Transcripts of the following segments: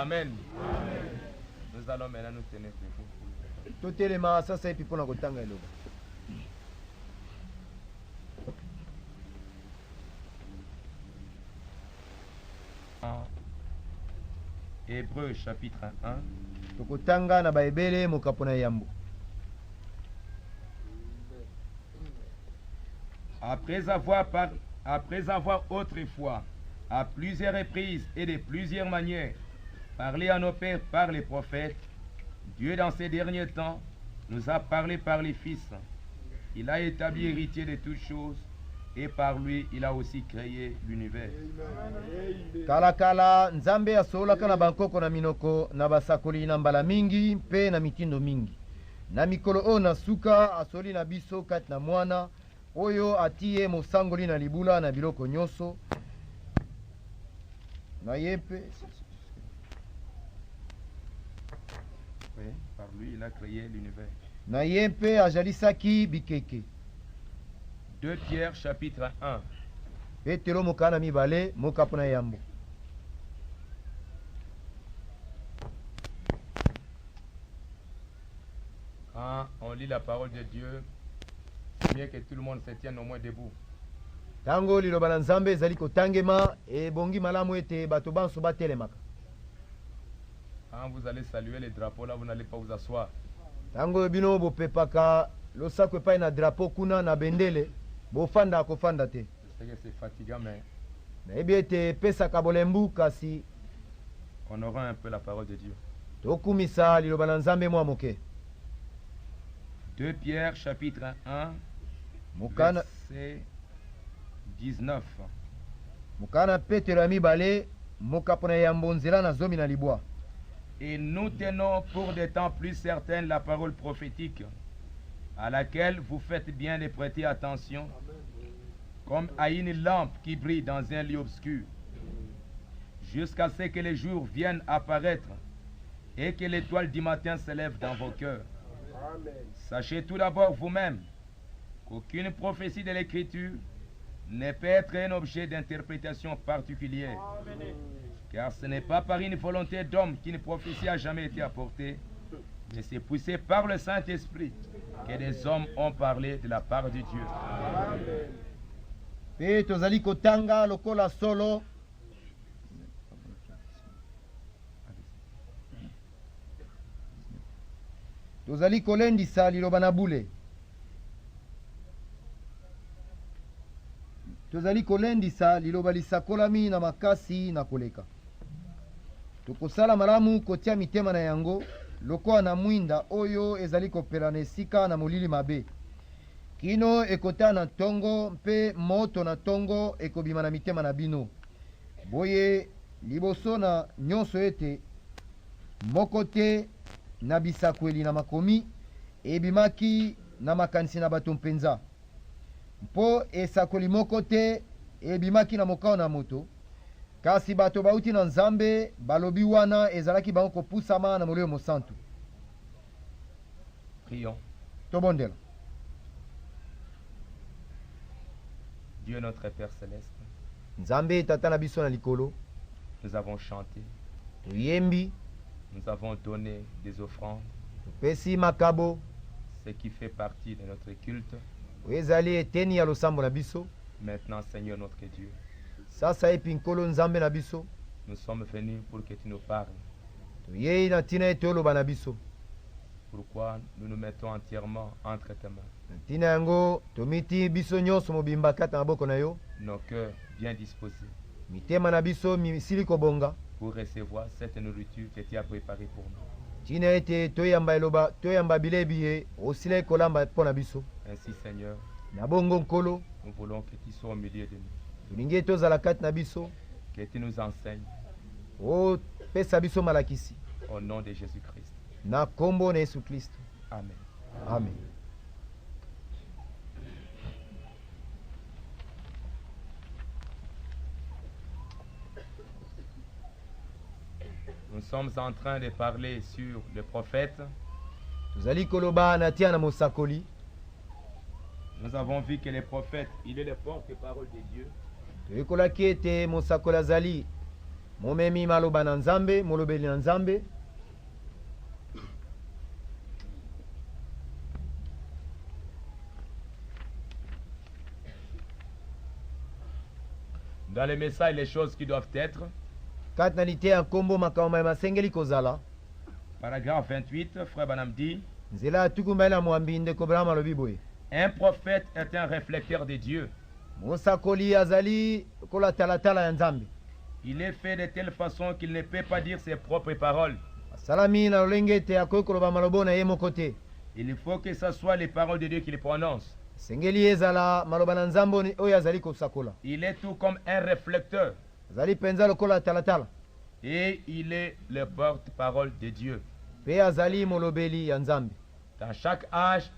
Amen. Nous allons maintenant nous tenir debout. Totelema sasa ipi pona kotanga eloba. Hébreux chapitre 1. Tokotanga na baebele mokapona yambo. Après avoir autrefois, à plusieurs reprises et de plusieurs manières, parlé à nos pères par les prophètes, Dieu dans ces derniers temps nous a parlé par les fils. Il a établi héritier de toutes choses et par lui il a aussi créé l'univers. Kala nzambe asolaka na bankoko na minoko na basakoli na mbala mingi mpe na mitindo mingi. Na mikolo o na suka asoli na biso kati na mwana oyo atie mosangoli na libula na biloko nyonso. Na yepe Par lui il a créé l'univers. Na yepe ajalisaki bikeke. 2 Pierre chapitre 1. Petelo mokana mibale mokapona yambo. Quand on lit la parole de Dieu, c'est mieux que tout le monde se tienne au moins debout. Tango liloba na nzambe ezali kotangema ebongi malamu ete bato banso batelemaka. Quand vous allez saluer les drapeaux là, vous n'allez pas vous asseoir. Tango bino bopepaka losako epai na drapeau kuna na bendele bofanda kofanda te. Je sais que c'est fatigant, mais Nayebi ete pesaka bolembu kasi on aura un peu la parole de Dieu. tokumisa liloba na nzambe mwa moke. 2 Pierre chapitre 1 Mukana verset 19. Mukana Petelo ya mibale mokapona yambo nzela na zomi na libwa. Et nous tenons pour des temps plus certains la parole prophétique, à laquelle vous faites bien de prêter attention, comme à une lampe qui brille dans un lieu obscur, jusqu'à ce que le jour vienne apparaître et que l'étoile du matin s'élève dans vos cœurs. Sachez tout d'abord vous-même qu'aucune prophétie de l'Écriture ne peut être un objet d'interprétation particulière. Car ce n'est pas par une volonté d'homme qu'une prophétie a jamais été apportée, mais c'est poussé par le Saint-Esprit que des hommes ont parlé de la part de Dieu. Pe tozali kotanga lokola solo. Tozali kolendisa liloba na bule. Tozali kolendisa liloba lisakolami na makasi na koleka. Tokosala malamu kotia mitema na yango lokola na mwinda oyo ezali kopela na esika na molili mabe. Kino ekota na tongo mpe moto na tongo ekobima na mitema na bino. Boye liboso na nyonso ete moko te na bisakweli na makomi ebimaki na makanisi na bato mpenza. Mpo esakoli moko te ebimaki na mokao na moto, kasi bato bauti na nzambe balobi wana ezalaki bango kopusama na molimo mosantu. Prions. Tobondela. Dieu notre Père Céleste, Nzambe tata na biso na likolo, nous avons chanté, toyembi, nous avons donné des offrandes, topesi makabo, ce qui fait partie de notre culte. ezali eteni ya losambo na biso. Maintenant, Seigneur notre Dieu, Sasa epi nkolo nzambe na biso, nous sommes venus pour que tu nous parles. toyei na ntina ete oloba na biso. Pourquoi nous nous mettons entièrement entre tes mains. Na ntina yango tomiti biso nyonso mobimba kati na maboko na yo, Nos cœurs bien disposés mitema na biso misili kobonga, pour recevoir cette nourriture que tu as préparée pour nous. ntina ete toyamba bilebi osila kolamba mpo na biso. Ainsi, Seigneur, Na bongo nkolo, nous voulons que tu sois au milieu de nous, tolingi tozala kati na biso, que tu nous enseignes opesa biso malakisi. au nom de Jésus-Christ. Na kombo na Yesu Kristo. Amen. Amen. Nous sommes en train de parler sur le prophète. Tozali koloba na tia na mosakoli. Nous avons vu que le prophète, il est le porte-parole de Dieu. Toyekolaki ete mosakoli azali momemi maloba na nzambe molobeli na nzambe. Dans les messages, les choses qui doivent être. Kati na liteya nkombo makambo ya masengeli kozala. Paragraphe 28, Frère Branham dit, nzela ya tuku na mwambi ndeko Branham alobi boye. Un prophète est un réflecteur de Dieu. Mosakoli azali kola talatala ya nzambe. Il est fait de telle façon qu'il ne peut pas dire ses propres paroles. Salami na lolenge te akoki koloba malobo na ye moko te. Il faut que ce soit les paroles de Dieu qu'il prononce. Sengeli ezala maloba na nzambe oyo azali kosakola. Il est tout comme un réflecteur. Azali penza lokola talatala. Et il est le porte-parole de Dieu. Pe azali molobeli ya nzambe. Dans chaque âge,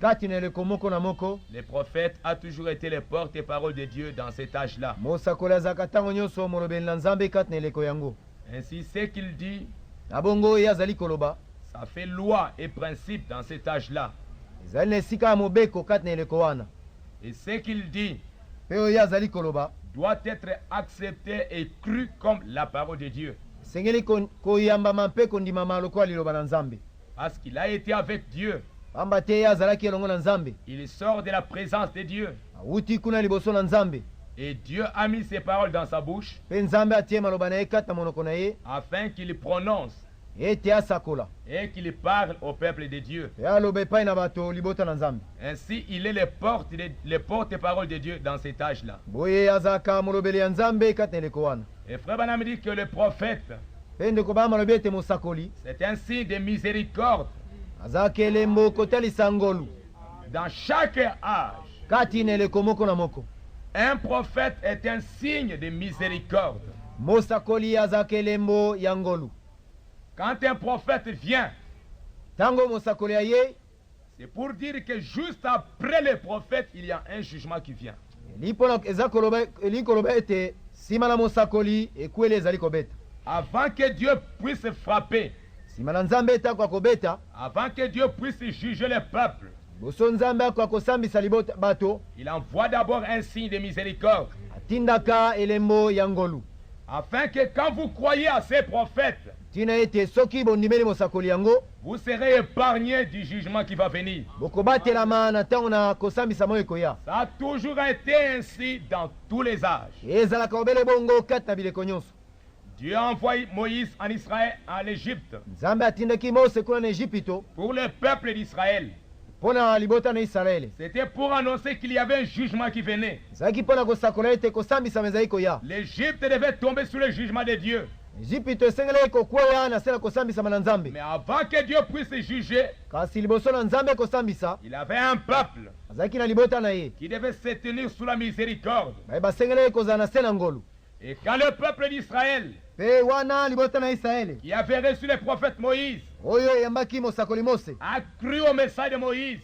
kati na eleko moko na moko, le prophète a toujours été le porte-parole de Dieu dans cet âge-là. Mosakoli azaka tango nyonso molobeli na nzambe kati na eleko yango. Ainsi, ce qu'il dit, abongo ye azali koloba, ça fait loi et principe dans cet âge-là. ezali na esika ya mobeko kati na eleko wana. Et ce qu'il dit pe oyo ye azali koloba doit être accepté et cru comme la parole de Dieu. Sengeli koyambama mpe kondimama lokola liloba na nzambe. Parce qu'il a été avec Dieu. Pamba te ye azalaki elongo na nzambe. Il sort de la présence de Dieu. Awuti kuna liboso na nzambe. Et Dieu a mis ses paroles dans sa bouche. Pe nzambe atie maloba na ye kati na monoko na ye. Afin qu'il prononce. Ete asakola. Et qu'il parle au peuple de Dieu. Pe aloba epai na bato libota na nzambe. Ainsi, il est le porte-parole de Dieu dans cet âge-là. Boye azaka molobeli ya nzambe kati na eleko wana. Et Frère Branham dit que le prophète, pe ndeko ba malobi ete mosakoli, c'est un signe de miséricorde. azaka elembo kotalisa ngolu. Dans chaque âge, kati na eleko moko na moko, un prophète est un signe de miséricorde. Mosakoli azaka elembo ya ngolu. Quand un prophète vient, tango mosakoli aye, c'est pour dire que juste après le prophète, il y a un jugement qui vient. Avant que Dieu puisse frapper, avant que Dieu puisse juger le peuple, il envoie d'abord un signe de miséricorde. Afin que quand vous croyez à ces prophètes, vous serez épargnés du jugement qui va venir. Ça a toujours été ainsi dans tous les âges. Dieu a envoyé Moïse en Israël, à l'Égypte, pour le peuple d'Israël. C'était pour annoncer qu'il y avait un jugement qui venait. L'Égypte devait tomber sous le jugement de Dieu. Mais avant que Dieu puisse juger, il avait un peuple qui devait se tenir sous la miséricorde. Et quand le peuple d'Israël, qui avait reçu le prophète Moïse, a cru au message de Moïse,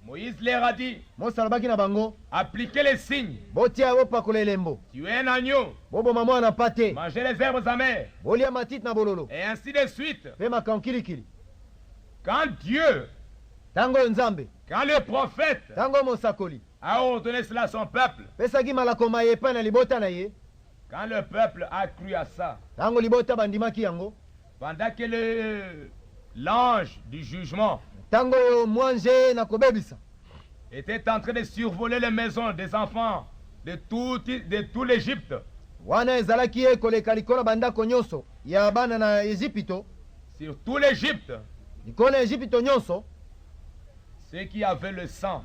Moïse leur a dit, appliquez les signes, tuez un agneau, mangez les herbes amères, et ainsi de suite. Quand Dieu, quand le prophète a ordonné cela à son peuple, quand le peuple a cru à ça, pendant que l'ange du jugement était en train de survoler les maisons des enfants de tout l'Égypte, sur tout l'Égypte, ceux qui avaient le sang,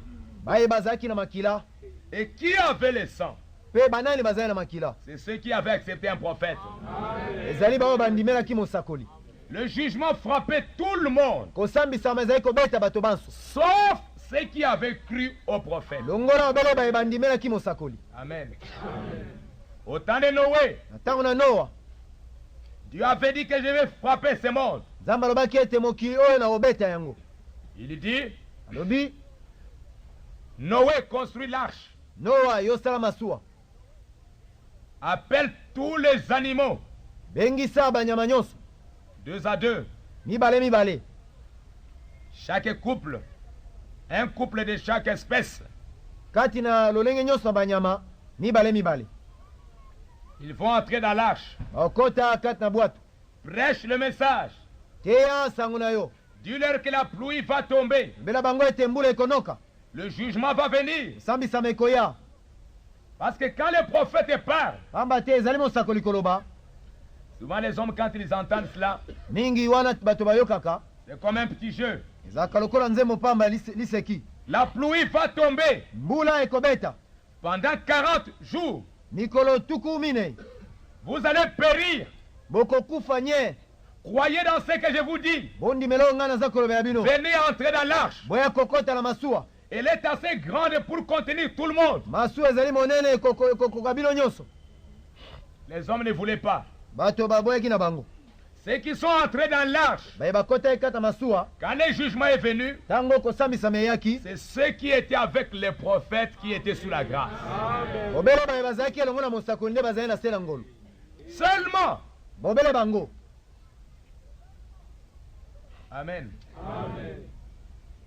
et qui avait le sang, c'est ceux qui avaient accepté un prophète. Le jugement frappait tout le monde, sauf ceux qui avaient cru au prophète. Amen. Au temps de Noé, Dieu avait dit que je vais frapper ce monde. Il dit, Noé construit l'arche. Appelle tous les animaux, 2 à 2. Chaque couple, un couple de chaque espèce. Ils vont entrer dans l'arche. okota kati na bwato Prêche le message. teya sango na yo Dis-leur que la pluie va tomber. mbela bango ete mbula ekonoka Le jugement va venir. esambisama ekoya Parce que quand les prophètes parlent, pamba te ezali mosakoli koloba souvent les hommes, quand ils entendent cela, mingi wana bato bayokaka c'est comme un petit jeu. ezalaka lokola nzembo pamba liseki La pluie va tomber mbula ekobeta pendant 40 jours. mikolo tuku minei Vous allez périr. bokokufa nye Croyez dans ce que je vous dis. bondimela oyo ngai naza kolobela bino Venez entrer dans l'arche. boya kokota na masuwa Elle est assez grande pour contenir tout le monde. masuwa ezali monene ekokoka bino nyonso Les hommes ne voulaient pas. bato baboyaki na bango Ceux qui sont entrés dans l'arche, baye bakotaki kata masuwa quand le jugement est venu, ntango kosambisama eyaki c'est ceux qui étaient avec les prophètes qui étaient sous la grâce. bobele baye bazalaki elongo na mosakoli nde bazali na se na ngolu Seulement. bobele bango Amen.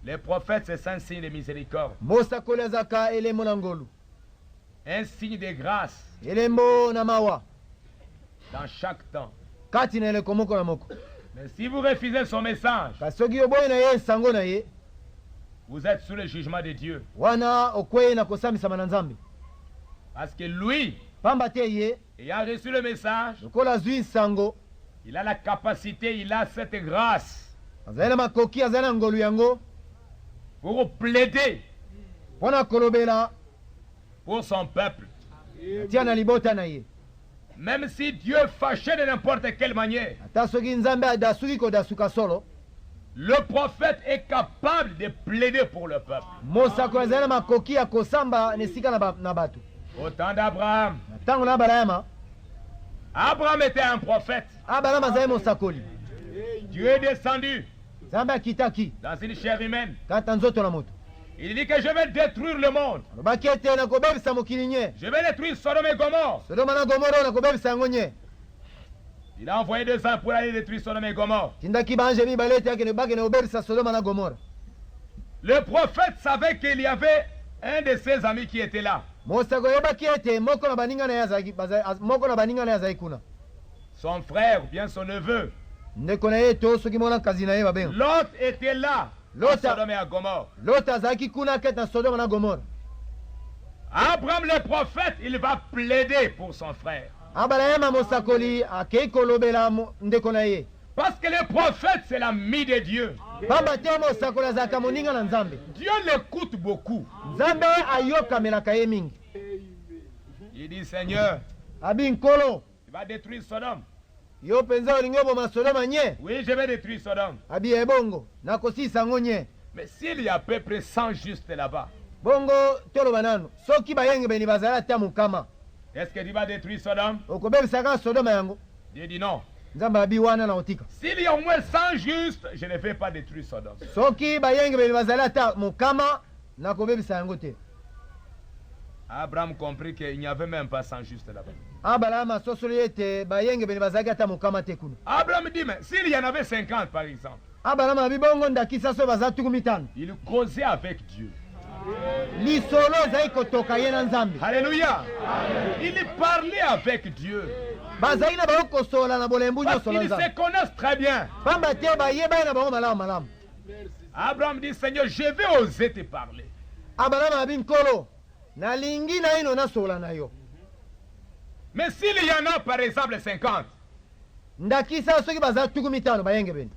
Les prophètes, c'est un signe de miséricorde, mosakoli azalaka elembo na ngolu un signe de grâce elembo na mawa dans chaque temps. kati na eleko moko na moko Mais si vous refusez son message, kasi soki oboyi na ye nsango na ye vous êtes sous le jugement de Dieu. wana okwei na kosambisama na nzambe Parce que lui, pamba te ye ayant reçu le message, lokola azwi nsango il a la capacité, il a cette grâce azali na makoki azali na ngolu yango pour plaider mpo na kolobela pour son peuple. atia na libota na ye Même si Dieu fâchait de n'importe quelle manière, ata soki nzambe adasuki kodasuka solo le prophète est capable de plaider pour le peuple. mosakoli azali na makoki ya kosamba na esika na bato Au temps d'Abraham, na ntango na abalama Abraham était un prophète. abalama azali mosakoli Dieu est descendu nzambe akitaki dans une chair humaine. kati na nzoto na moto Il dit que je vais détruire le monde. alobaki ete nakobebisa mokili nye Je vais détruire Sodome et Gomorre. sodoma na gomora oyo nakobebisa yango nye Il a envoyé 2 ans pour aller détruire Sodome et Gomorre. tindaki baanje mibale ete akende bakende kobebisa sodoma na gomora Le prophète savait qu'il y avait un de ses amis qui était là. mosakoli oyebaki ete moko na baninga na ye azalaki kuna Son frère ou bien son neveu. ndeko na ye to soki mona kazi na ye babenga L'autre était là. À L'autre- Sodome et à Gomorre. loto azalaki kuna kete na sodoma na gomora Abraham le prophète, il va plaider pour son frère. abalama mosakoli akei kolobela ndeko na ye Parce que le prophète, c'est l'ami de Dieu. pamba te mosakoli azalaka moninga na nzambe Dieu l'écoute beaucoup. nzambe ayokamelaka ye mingi Il dit, Seigneur, abi nkolo tu vas détruire Sodome. yo mpenza olingi oboma sodoma nye Oui, je vais détruire Sodome. abi ebongo nakosisa yango nye Mais s'il y a à peu près 100 justes là-bas, bongo toloba nanu soki bayengebeni bazali ata mokama est-ce que tu vas détruire Sodome? okobebisaka sodoma yango Dieu dit non. nzambe abi wana na otika S'il y a au moins 100 justes, je ne vais pas détruire Sodome. soki bayengebeni bazali ata mokama nakobebisa yango te Abraham comprit qu'il n'y avait même pas 100 justes là-bas. abalama sosoli ete bayengebeni bazalaki ata mokama te kuna Abraham dit, mais s'il y en avait 50 par exemple, abalama abi bongo ndakisa so baza tuku mitano il causait avec Dieu. lisolo ezali kotoka ye na nzambe Alléluia. Il parlait avec Dieu. bazali na bango kosola na bolembu Parce nyonso na qu'ils se nzambe connaissent très bien. pamba te bayebani na bango malamu malamu Abraham dit, Seigneur, je vais oser te parler. abalama abi nkolo nalingi na ino nasola na yo Mais s'il y en a par exemple 50, ndakisa soki baza tuku mitano bayengebeni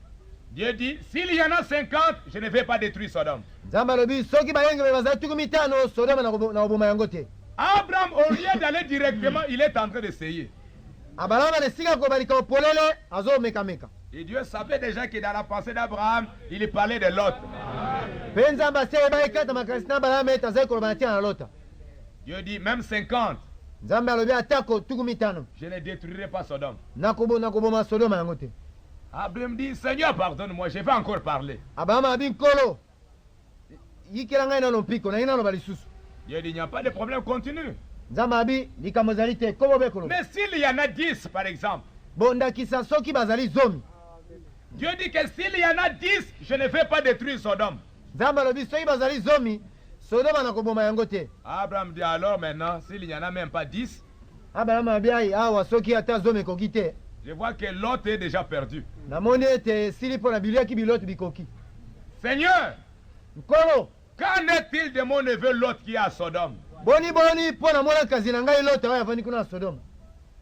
Dieu dit, s'il y en a 50, je ne vais pas détruire Sodome. nzambe alobi soki bayengebeni bazali tuku mitano sodoma na koboma yango te Abraham, au lieu d'aller directement, il est en train d'essayer. abalama na esika kobalika opolele azomekameka Et Dieu savait déjà que dans la pensée d'Abraham, il parlait de Lot. mpe nzambe asi ayebaki kata makanisi na abalama ete azali koloba na tina na lota Dieu dit, même 50, nzambe alobi atako tuku mitano je ne détruirai pas Sodome. nakoboma sodoma yango te Abraham dit, Seigneur, pardonne-moi, je vais encore parler. abalama abi nkolo yikela ngai nano mpiko nangi naloba lisusu Dieu dit, il n'y a pas de problème, continue. nzambe abi likambo ezali te kobo be koloba Mais s'il y en a 10, par exemple, bo ndakisa soki bazali zomi Dieu dit que s'il y en a 10, je ne vais pas détruire Sodome. nzambe alobi soki bazali zomi sodoma nakoboma yango te Abraham dit, alors maintenant, s'il n'y en a même pas 10, abalama biai awa soki ata zome koki te. Je vois que Lot est déjà perdu. Namoni ete sili mpo na biliaki biloto bikoki. Seigneur, Nkolo, qu'en est-il de mon neveu Lot qui est à Sodome? boni mpo na mwana kazi na ngai Lot oyo avandi kuna na Sodoma.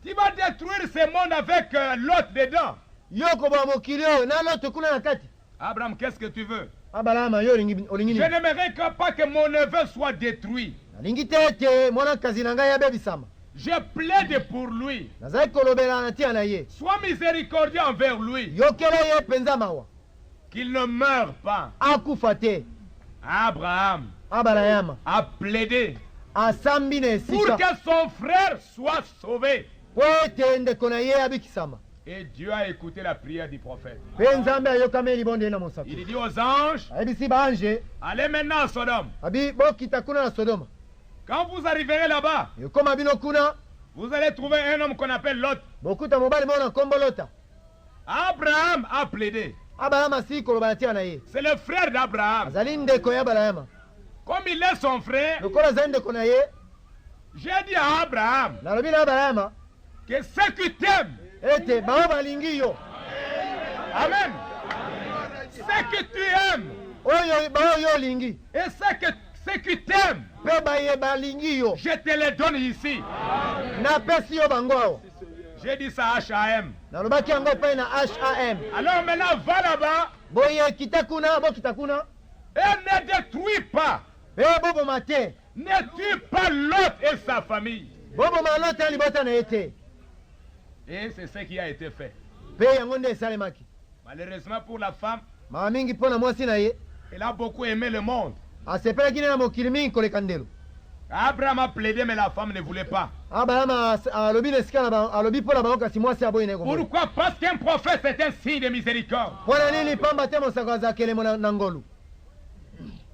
Tu vas détruire ce monde avec Lot dedans. Yo koboya mokili oyo na Lot kuna na kati. Abraham, qu'est-ce que tu veux? Abalama yo olingi Je nini? n'aimerais pas que mon neveu soit détruit. Nalingi te ete mwana kazi na ngai abebisama. Je plaide pour lui. Nazali kolobela na tia na ye. Sois miséricordieux envers lui. Yokela ye penza mawa. Qu'il ne meure pas. Akufa te. Abraham Abalayama a plaidé asambi na pour esika que son frère soit sauvé. po ete ndeko na ye abikisama. Et Dieu a écouté la prière du prophète. Mpe Nzambe ayokami libonde ye na mosako. Il dit aux anges, Ayebisi baange allez maintenant à Sodome. abi bokita kuna na Sodoma. Quand vous arriverez là-bas, Ekoma bino kuna vous allez trouver un homme qu'on appelle Lot. bokuta mobali moko na nkombo Lota. Abraham a plaidé. Abalama asili koloba na tia na ye. C'est le frère d'Abraham. Azali ndeko ya Abalayama. Comme il est son frère, Lokola azali ndeko na ye, j'ai dit à Abraham nalobi na Abalayama que ceux qui t'aiment, ete bango balingi yo. amen, ceux que tu aimes Oyo bango yo olingi. et ceux qui t'aiment, Mpe baye balingi yo. je te les donne ici. Napesi yo bango awa. J'ai dit ça à H.A.M. Nalobaki yango mpe na HAM. Alors maintenant, va là-bas Boye kita kuna, bokita kuna. et ne détruis pas. Mpe boboma te. Ne tue pas Lot et sa famille. Boboma Lota libota na ye te. Et c'est ce qui a été fait. Mpe yango nde esalemaki. Malheureusement pour la femme, Mama mingi mpo na mwasi na ye elle a beaucoup aimé le monde. asepelaki nde na mokili mingi koleka ndelo. Abraham a plaidé, mais la femme ne voulait pas. Abalama alobi na esika na bango, alobi mpo na bango kasi mwasi aboyi na ye komona. Pourquoi? Parce qu'un prophète, c'est un signe de miséricorde. Mpo na nini pamba te mosako azalaka elemo na ngolu.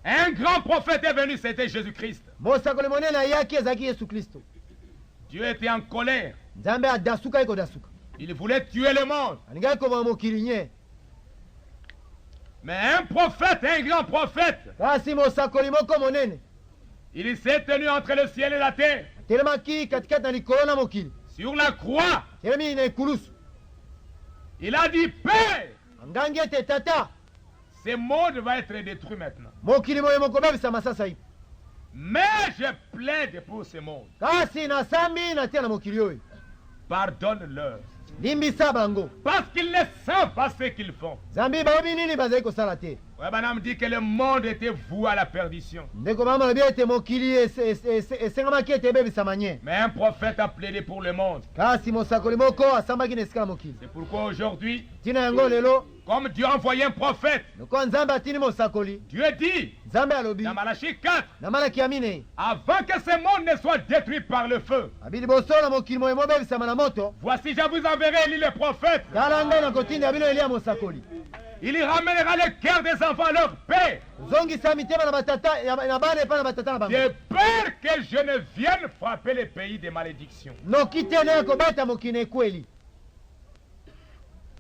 Un grand prophète est venu, c'était Jésus-Christ. Mosakoli monene ayaki ezalaki Yesu Kristo. Dieu était en colère. Nzambe adasuka ye kodasuka. Il voulait tuer le monde. Alingaki koboma mokili nye. Mais un prophète, un grand prophète, Kasi mosakoli moko monene il s'est tenu entre le ciel et la terre. atelemaki katikati na likolo na mokili. Sur la croix, Telemi na ekulusu. il a dit, Père, Angangi ete tata, ce monde va être détruit maintenant. mokili moyo mokobebisama sasa hivi. Mais je plaide pour ce monde. Kasi nasambi natia na mokili oyo. Pardonne-leur. Limbisa bango. Parce qu'ils ne savent pas ce qu'ils font. Zambi bayobi nini bazali kosala te. Ouais, madame dit que le monde était voué à la perdition. Ndeko mama lobi ete mokili esengamaki ete ebebisama nye. Mais un prophète a plaidé pour le monde. Kasi mosakoli moko asambaki na esika na mokili. C'est pourquoi aujourd'hui, Tina yango lelo, comme Dieu a envoyé un prophète, loko nzambe atini mosakoli. Dieu dit Nzambe alobi dans Malachie 4, na malaki ya mine. avant que ce monde ne soit détruit par le feu, Abi liboso na mokili moyo mobebisama na moto. voici je vous enverrai Élie le prophète. Tala ngai na kotinda bino Eliya mosakoli. Il y ramènera le cœur des enfants à leur paix, Zongisa mitema na batata na bana epa na batata na bango. de peur que je ne vienne frapper le pays des malédictions. Noki te na kobata mokili ekweli.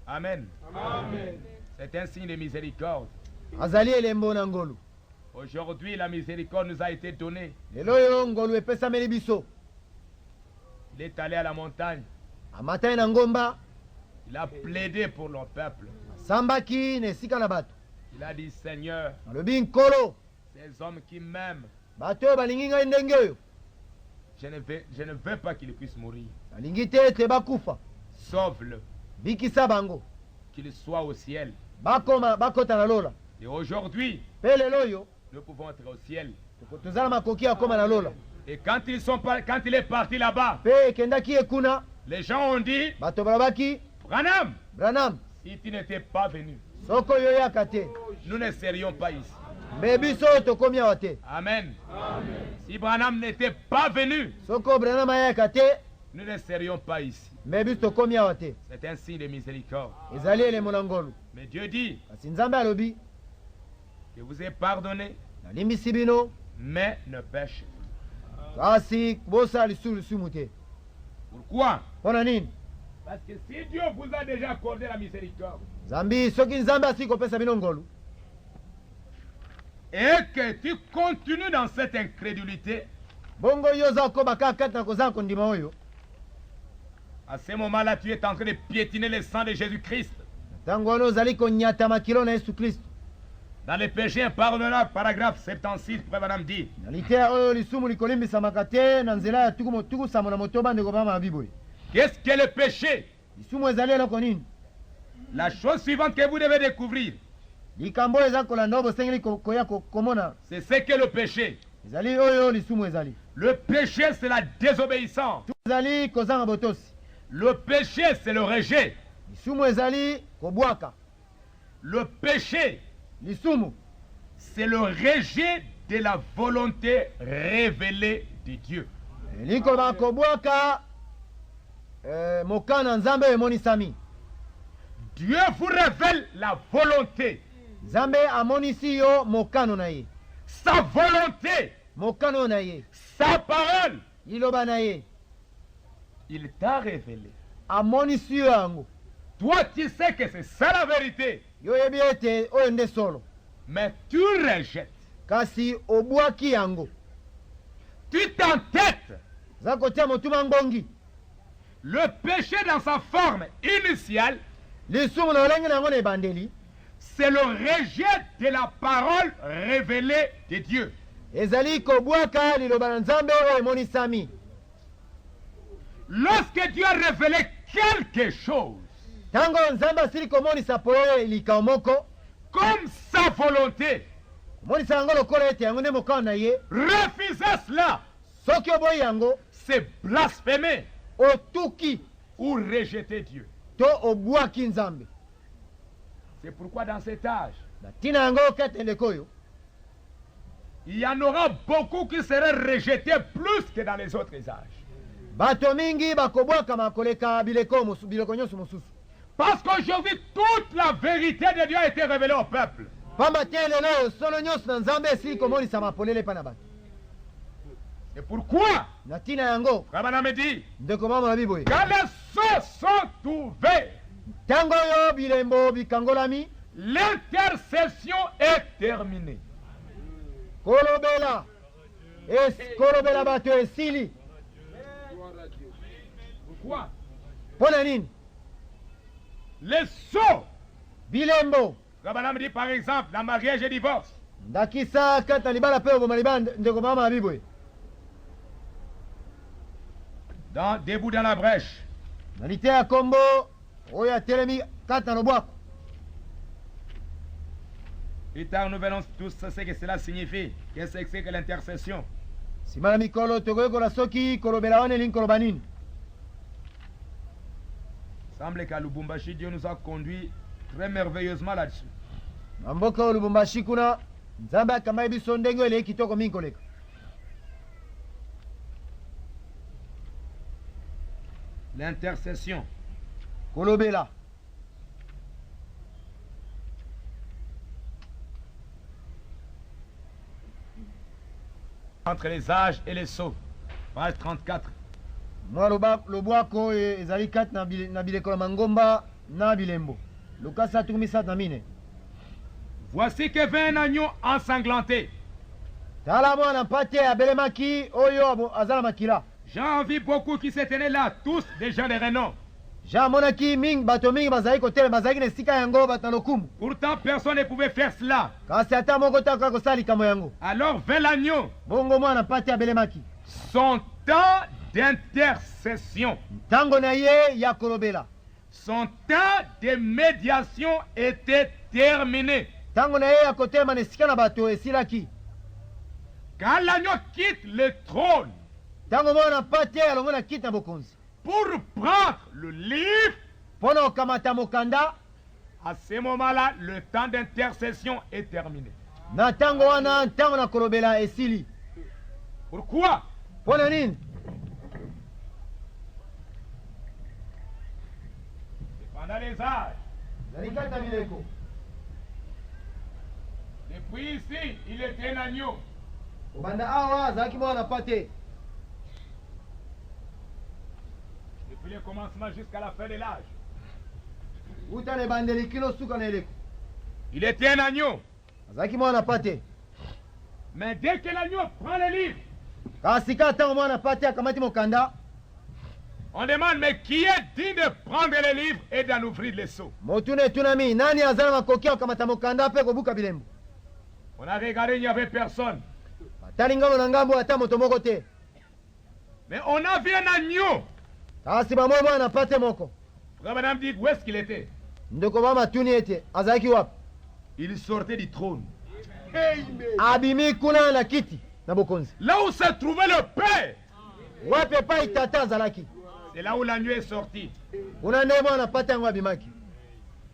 Amen. Amen. C'est un signe de miséricorde. Azali elembo na ngolu. Aujourd'hui, la miséricorde nous a été donnée. Lelo yo ngolu epesameli biso. Il est allé à la montagne. Amatai na ngomba. Il a plaidé pour le peuple. Sambaki na esika na bato. Il a dit, Seigneur, Alobi nkolo. ces hommes qui m'aiment, Bato oyo balingi ngai ndenge oyo. je ne veux pas qu'ils puissent mourir. Balingi te ete bakufa. Sauve-le, Bikisa bango. qu'il soit au ciel. Bakota na lola. Et aujourd'hui, Pe lelo oyo. nous pouvons être au ciel. Tozala makoki ya koma na lola. Et quand il est parti là-bas, Pe ekendaki ekuna. les gens ont dit, Bato balobaki. Branham, Branham. si tu n'étais pas venu, Soko yo yaka te. nous ne serions pas ici. Mbe biso tokomi awa te. Amen. Si Branham n'était pas venu, Soko Branham ayaka te. nous ne serions pas ici. Mbe biso tokomi awa te. C'est un signe de miséricorde. Ezali elemo na ngolu. Mais Dieu dit Kasi Nzambe alobi. que vous êtes pardonné, Nalimbisi bino. mais ne pêchez. Kasi bosala lisumu te. Pourquoi? Mpona nini? Parce que si Dieu vous a déjà accordé la miséricorde Zambi soki Nzambe asili kopesa bino ngolu. et que tu continues dans cette incrédulité, Bongo yo oza kokoba kaka kati na kozala kondima oyo. À ce moment-là, tu es en train de piétiner le sang de Jésus-Christ. ntango wana ozali konyata makilo na yesu kristo. Dans les péchés impardonnables, paragraphe 76, Frère Branham dit, na liteya oyo lisumu likolimbisamaka te na nzela ya tukusamo na motoba ndeko mama ya biboye. qu'est-ce que le péché? lisumu ezali eloko nini? La chose suivante que vous devez découvrir, likambo oyo eza kolanda oyo bosengeli koya komona, c'est ce que le péché. ezali oyo lisumu ezali. Le péché, c'est la désobéissance. ezali kozanga botosi. Le péché, c'est le rejet. lisumu ezali kobwaka. Le péché, lisumu c'est le rejet de la volonté révélée de Dieu. elingi kolobaka kobwaka mokana nzambe oyo emonisami. Dieu vous révèle la volonté. nzambe amonisi yo mokano na ye, Sa volonté, mokano na ye, sa parole, liloba na ye il t'a révélé. amonisi yo yango. Toi, tu sais que c'est ça la vérité, yo oyebi ete oyo nde solo, mais tu rejettes. kasi obwaki yango. Tu t'entêtes. za kotia motuma ngongi. Le péché dans sa forme initiale, lisumu na olenge na yango na ebandeli c'est le rejet de la parole révélée de Dieu. ezali kobwaka liloba na nzambe oyo emonisami. Lorsque Dieu a révélé quelque chose ntango nzambe asili komonisa po oyo likao moko, comme sa volonté, komonisa yango lokola ete yango nde mokano na ye, refuser cela, soki oboyi yango c'est blasphémer otuki ou rejeter Dieu. to obwaki nzambe. C'est pourquoi dans cet âge, na ntina yango okete ndeko oyo il y en aura beaucoup qui seraient rejetés plus que dans les autres âges. bato mingi bakobwakama koleka biloko nyonso mosusu. Parce qu'aujourd'hui, toute la vérité de Dieu a été révélée au peuple. pamba te lelo oyo solo nyonso na nzambe esili komonisama polele epai na bato. C'est pourquoi, na ntina yango Frère Branham dit, ndeko mama na biboye, quand les cieux sont ouverts, ntango oyo bilembo bikangolami, l'intercession est terminée. kolobela kolobela bato esili. Pourquoi? mpo na nini? Les sceaux, bilembo Frère Branham dit par exemple, dans mariage et divorce, ndakisa kati na libala mpe oboma libala ndeko mama na biboye, dans debout dans la brèche, na liteya kombo oyo atelemi kati na lobwako. plus tard nous verrons tous ce que cela signifie. Qu'est-ce que c'est que l'intercession? nsima na mikolo tokoyekola soki kolobela wana elingi koloba nini. Il semble qu'à Lubumbashi, Dieu nous a conduits très merveilleusement là-dessus. na mboka oyo lubumbashi kuna nzambe akambai biso ndenge oyo eleki kitoko mingi koleka. L'intercession. kolobela Entre les âges et les sceaux. Page 34. mwa lobwako oyo ezali kati na bileko na mangomba na bilembo. lukasa 3:4. Voici que vint un agneau ensanglanté. tala mwana mpate abelemaki oyo azala makila. J'en vis beaucoup qui se tenaient là, tous des gens de renom. jean amonaki mingi bato mingi bazali kotelema, bazalaki na esika yango bato na lokumu, Pourtant, personne ne pouvait faire cela. kasi ata moko te akoka kosala likambo yango. Alors vint l'agneau. bongo mwana mpate abelemaki. Son temps d'intercession, ntango na ye ya kolobela, son temps de médiation était terminé. ntango na ye ya kotelema na esika na bato esilaki. Quand l'agneau quitte le trône ntango mwana mpate alongo na kiti na bokonzi pour prendre le livre, mpo na kokamata mokanda, à ce moment-là, le temps d'intercession est terminé. na ntango wana ntango na kolobela esili. Pourquoi? mpo na nini? Pendant les âges, ezali kati na bileko. depuis ici, il était un agneau. kobanda awa azalaki mwana mpate, Depuis le commencement jusqu'à la fin de l'âge. uta na ebandeli kino suka na eleko, Il était un agneau. azalaki mwana mpate. Mais dès que l'agneau prend le livre, kasi kaka ntango mwana mpate akamati mokanda, On demande, mais qui est digne de prendre les livres et d'en ouvrir les seaux? motuna etunami nani aza na makoki akamata mokanda mpe kobuka bilembo. On a regardé, il n'y avait personne. Batali ngambo na ngambo ata moto moko te. Mais on a vu un agneau. Kasi bamoi mwana pate moko. Frère madame dit, où est-ce qu'il était? Ndeko bamatuni ete azalaki wapi? Il sortait du trône. Abimi kuna na kiti na bokonzi. Là où se trouvait le Père. Wapi epai tata azalaki. C'est là où l'agneau est sorti. Kuna nde mwana pate yango abimaki.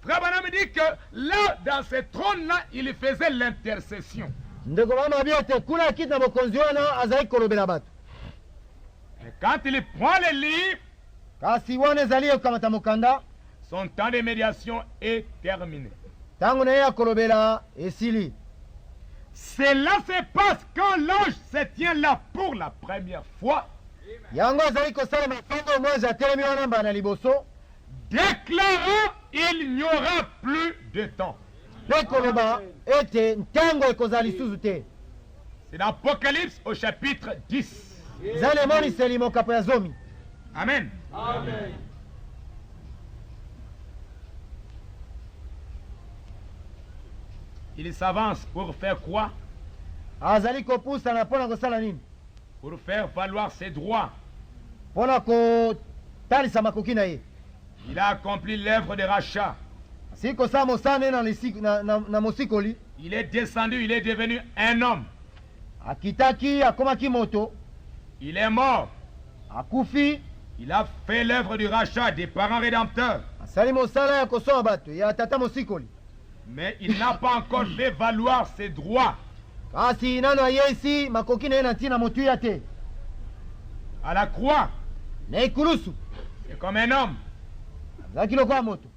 Frère Branham dit que là, dans ce trône-là, il faisait l'intercession. Ndeko bamabi ete kuna kiti na bokonzi wana azalaki kolobela bato. Mais quand il prend les livres, kasi wana ezali okamata mokanda, son temps de médiation est terminé. ntango na ye ya kolobela esili. Cela se passe quand l'ange se tient là pour la première fois, yango azali kosalema ntango moise atelemi wana mbala na liboso, déclarant il n'y aura plus de temps. mpe koloba ete ntango ekozala lisusu te. C'est l'Apocalypse au chapitre 10. eza na emoniseli mokapo ya zomi. Amen. Amen. Il s'avance pour faire quoi? azali kopusana mpo na kosala nini? Pour faire valoir ses droits. mpo na kotalisa makoki na ye. Il a accompli l'œuvre de rachat. asili kosala mosala na mosikoli. Il est descendu, il est devenu un homme. akitaki akomaki moto. Il est mort. akufi. Il a fait l'œuvre du rachat des parents rédempteurs. asali mosala ya kosomba bato ya tata mosikoli. Mais il n'a pas encore fait valoir ses droits. kasi nano ayesi makoki na ye na ntina motuya te. À la croix, na ekulusu c'est comme un homme. azalaki lokola moto.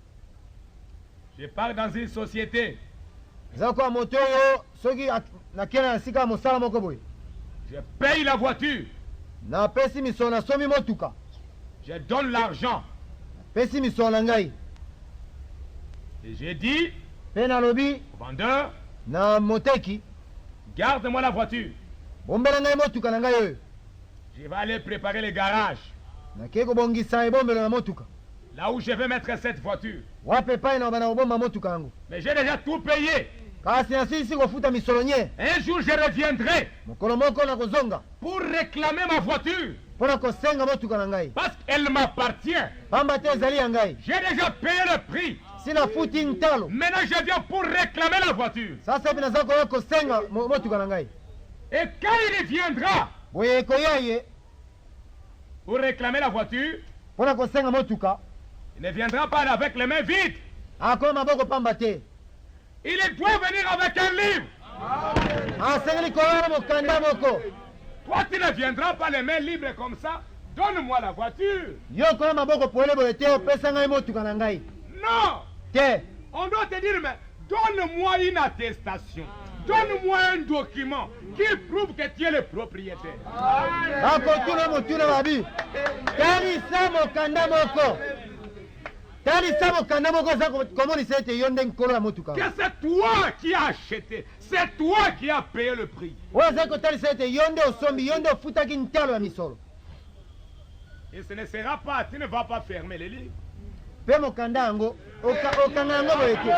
Je parle dans une société. eza lokola moto oyo soki nakena na sika ya mosala moko boye. Je paye la voiture. napesi misolo nasomi motuka. Je donne l'argent. napesi misolo na ngai. Et j'ai dit mpe nalobi au vendeur, na moteki, garde-moi la voiture. bombela ngai motuka na ngai oyo. Je vais aller préparer le garage. nakei kobongisa ebombelo na motuka. Là où je vais mettre cette voiture. wapi epai na bana kobomba motuka yango. Mais j'ai déjà tout payé. kasi nasilisi kofuta misolo nye. Un jour je reviendrai mokolo moko na kozonga pour réclamer ma voiture. mpo na kosenga motuka na ngai. Parce qu'elle m'appartient. pamba te ezali ya ngai. J'ai déjà payé le prix. si nafuti ntalo. Maintenant je viens pour réclamer la voiture. sasa epi naza koya kosenga motuka na ngai. Et quand il reviendra boye ekoya ye pour réclamer la voiture, mpo na kosenga motuka. il ne viendra pas avec les mains vides. akoma maboko pamba te. Il doit venir avec un livre. asengeli koya na mokanda moko. Toi, tu ne viendras pas les mains libres comme ça. Donne-moi la voiture. yo koya maboko poele boye te opesa ngai motuka na ngai Non. te. On doit te dire, mais donne-moi une attestation. Donne-moi un document qui prouve que tu es le propriétaire. bakotuna motuna babi. talisa mokanda moko. talisa mokanda moko eza komonisa ete yo nde nkolo ya motuka. Que c'est toi qui as acheté. C'est toi qui as payé le prix. oyo ezali kotalisa ete yo nde osombi yo nde ofutaki ntalo ya misolo. Et ce ne sera pas, tu ne vas pas fermer les livres. mpe mokanda yango okanga yango boye te.